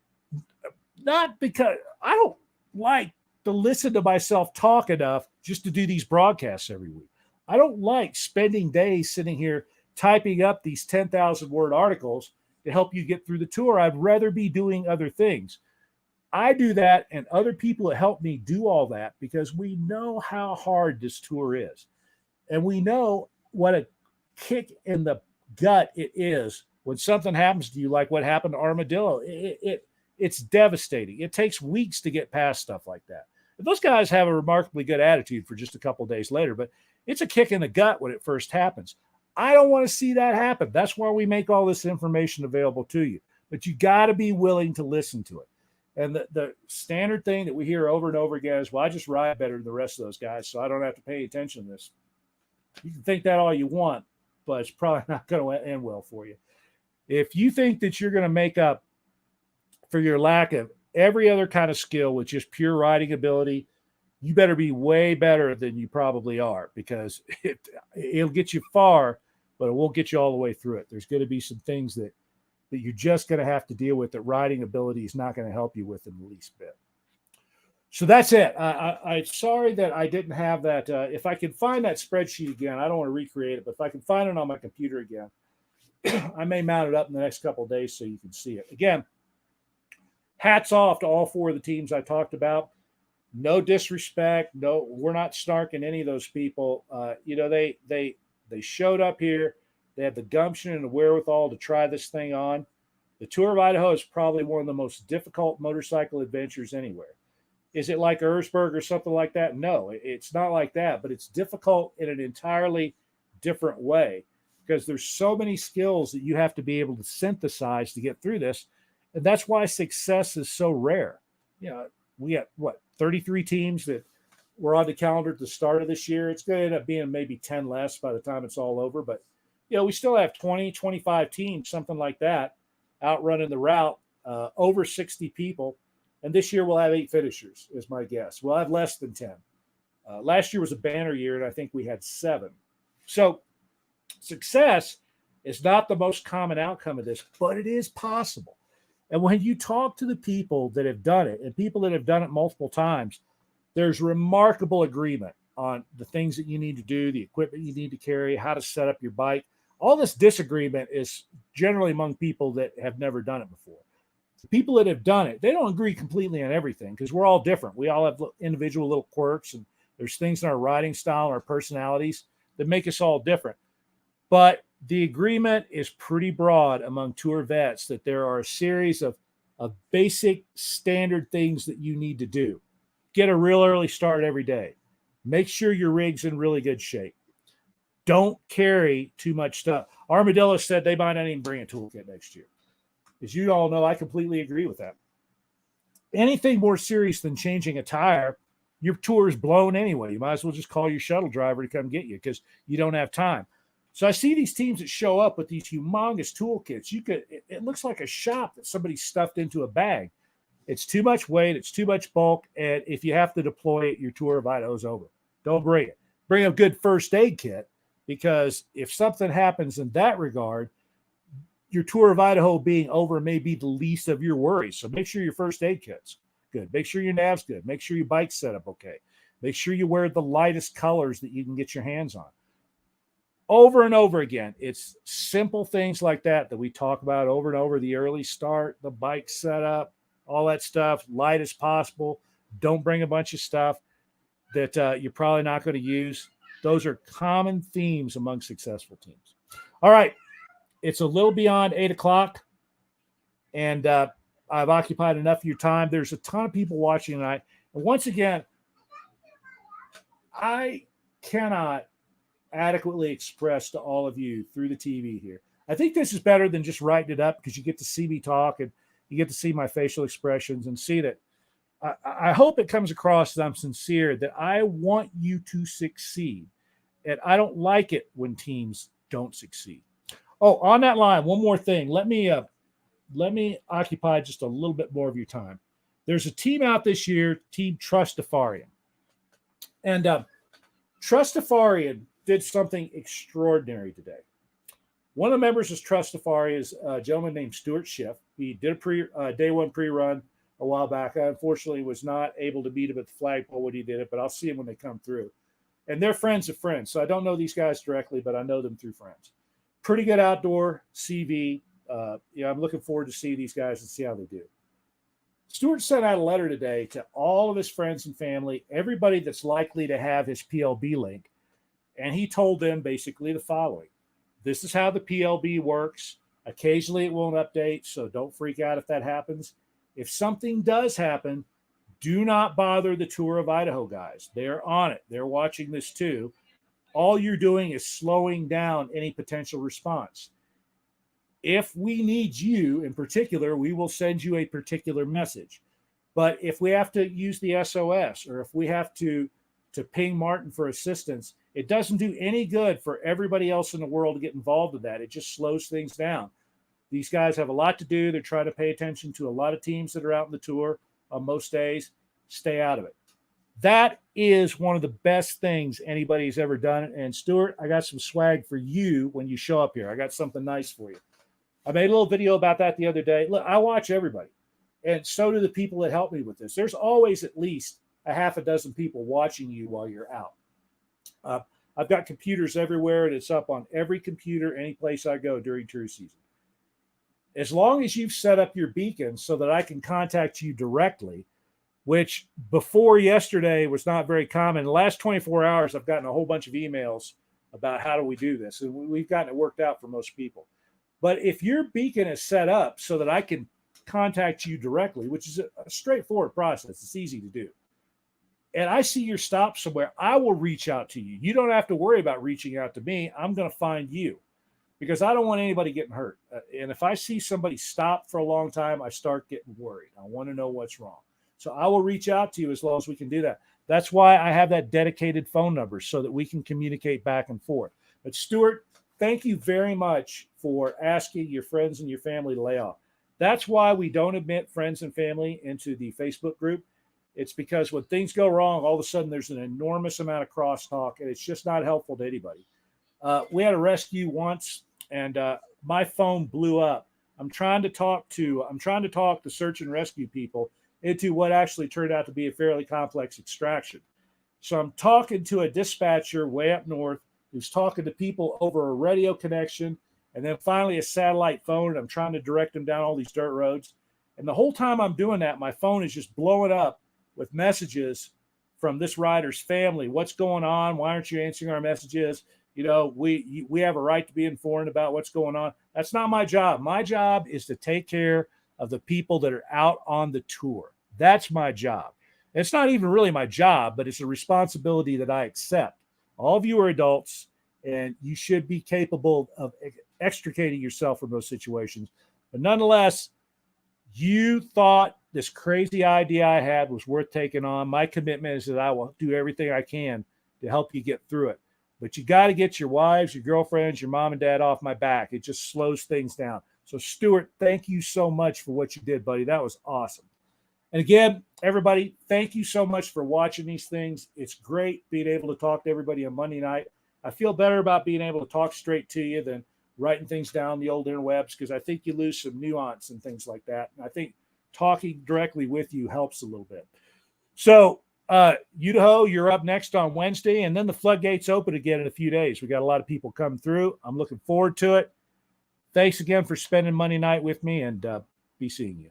not because I don't like to listen to myself talk enough just to do these broadcasts every week. I don't like spending days sitting here typing up these 10,000 word articles to help you get through the tour. I'd rather be doing other things. I do that, and other people help me do all that because we know how hard this tour is. And we know what a kick in the gut it is when something happens to you, like what happened to Armadillo. It's devastating. It takes weeks to get past stuff like that. Those guys have a remarkably good attitude for just a couple of days later, but it's a kick in the gut when it first happens. I don't want to see that happen. That's why we make all this information available to you. But you got to be willing to listen to it. And the standard thing that we hear over and over again is, well, I just ride better than the rest of those guys, so I don't have to pay attention to this. You can think that all you want, but it's probably not going to end well for you. If you think that you're going to make up for your lack of every other kind of skill with just pure riding ability, you better be way better than you probably are, because it'll get you far, but it won't get you all the way through it. There's going to be some things that you're just going to have to deal with that riding ability is not going to help you with in the least bit. So that's it. I'm sorry that I didn't have that. If I can find that spreadsheet again, I don't want to recreate it, but if I can find it on my computer again, I may mount it up in the next couple of days so you can see it. Again, hats off to all four of the teams I talked about. No disrespect. No, we're not snarking any of those people. They showed up here. They had the gumption and the wherewithal to try this thing on. The Tour of Idaho is probably one of the most difficult motorcycle adventures anywhere. Is it like Erzberg or something like that? No, it's not like that, but it's difficult in an entirely different way, because there's so many skills that you have to be able to synthesize to get through this. And that's why success is so rare. We got 33 teams that were on the calendar at the start of this year. It's going to end up being maybe 10 less by the time it's all over. But, we still have 20, 25 teams, something like that, out running the route, over 60 people. And this year we'll have 8 finishers, is my guess. We'll have less than 10. Last year was a banner year, and I think we had 7. So success is not the most common outcome of this, but it is possible. And when you talk to the people that have done it, and people that have done it multiple times, there's remarkable agreement on the things that you need to do, the equipment you need to carry, how to set up your bike. All this disagreement is generally among people that have never done it before. The people that have done it, they don't agree completely on everything, because we're all different. We all have individual little quirks, and there's things in our riding style, our personalities that make us all different. But the agreement is pretty broad among tour vets that there are a series of basic standard things that you need to do. Get a real early start every day. Make sure your rig's in really good shape. Don't carry too much stuff. Armadillo said they might not even bring a toolkit next year. As you all know, I completely agree with that. Anything more serious than changing a tire, your tour is blown anyway. You might as well just call your shuttle driver to come get you, because you don't have time. So I see these teams that show up with these humongous toolkits. It looks like a shop that somebody stuffed into a bag. It's too much weight. It's too much bulk. And if you have to deploy it, your Tour of Idaho's over. Don't bring it. Bring a good first aid kit, because if something happens in that regard, your Tour of Idaho being over may be the least of your worries. So make sure your first aid kit's good. Make sure your nav's good. Make sure your bike's set up okay. Make sure you wear the lightest colors that you can get your hands on. Over and over again, it's simple things like that we talk about over and over. The early start, the bike setup, all that stuff, light as possible. Don't bring a bunch of stuff that you're probably not going to use. Those are common themes among successful teams. All right. It's a little beyond 8 o'clock, and I've occupied enough of your time. There's a ton of people watching tonight. And once again, I cannot adequately express to all of you through the TV here. I think this is better than just writing it up, because you get to see me talk and you get to see my facial expressions and see that I hope it comes across that I'm sincere, that I want you to succeed. And I don't like it when teams don't succeed. Oh, on that line, one more thing. Let me occupy just a little bit more of your time. There's a team out this year, Team Trustafarian. And Trustafarian did something extraordinary today. One of the members of Trustafari is a gentleman named Stuart Schiff. He did a day one pre-run a while back. I unfortunately was not able to meet him at the flagpole when he did it, but I'll see him when they come through. And they're friends of friends. So I don't know these guys directly, but I know them through friends. Pretty good outdoor CV. I'm looking forward to see these guys and see how they do. Stuart sent out a letter today to all of his friends and family, everybody that's likely to have his PLB link. And he told them basically the following. This is how the PLB works. Occasionally it won't update, so don't freak out if that happens. If something does happen, do not bother the Tour of Idaho guys. They're on it. They're watching this too. All you're doing is slowing down any potential response. If we need you in particular, we will send you a particular message. But if we have to use the SOS, or if we have to ping Martin for assistance, it doesn't do any good for everybody else in the world to get involved in that. It just slows things down. These guys have a lot to do. They're trying to pay attention to a lot of teams that are out in the tour on most days. Stay out of it. That is one of the best things anybody's ever done. And Stuart, I got some swag for you when you show up here. I got something nice for you. I made a little video about that the other day. Look, I watch everybody, and so do the people that help me with this. There's always at least a half a dozen people watching you while you're out. I've got computers everywhere, and it's up on every computer, any place I go during tour season. As long as you've set up your beacon so that I can contact you directly, which before yesterday was not very common. In the last 24 hours, I've gotten a whole bunch of emails about how do we do this, and we've gotten it worked out for most people. But if your beacon is set up so that I can contact you directly, which is a straightforward process, it's easy to do, and I see your stop somewhere, I will reach out to you. You don't have to worry about reaching out to me. I'm going to find you because I don't want anybody getting hurt. And if I see somebody stop for a long time, I start getting worried. I want to know what's wrong. So I will reach out to you as long as we can do that. That's why I have that dedicated phone number so that we can communicate back and forth. But Stuart, thank you very much for asking your friends and your family to lay off. That's why we don't admit friends and family into the Facebook group. It's because when things go wrong, all of a sudden there's an enormous amount of crosstalk, and it's just not helpful to anybody. We had a rescue once, and my phone blew up. I'm trying to talk the search and rescue people into what actually turned out to be a fairly complex extraction. So I'm talking to a dispatcher way up north who's talking to people over a radio connection, and then finally a satellite phone, and I'm trying to direct them down all these dirt roads. And the whole time I'm doing that, my phone is just blowing up with messages from this rider's family. What's going on? Why aren't you answering our messages? You know, we have a right to be informed about what's going on. That's not my job. My job is to take care of the people that are out on the tour. That's my job. It's not even really my job, but it's a responsibility that I accept. All of you are adults, and you should be capable of extricating yourself from those situations. But nonetheless, you thought this crazy idea I had was worth taking on. My commitment is that I will do everything I can to help you get through it. But you got to get your wives, your girlfriends, your mom and dad off my back. It just slows things down. So, Stuart, thank you so much for what you did, buddy. That was awesome. And again, everybody, thank you so much for watching these things. It's great being able to talk to everybody on Monday night. I feel better about being able to talk straight to you than writing things down the old interwebs, because I think you lose some nuance and things like that. And I think talking directly with you helps a little bit. So, Idaho, you're up next on Wednesday, and then the floodgates open again in a few days. We got a lot of people coming through. I'm looking forward to it. Thanks again for spending Monday night with me, and be seeing you.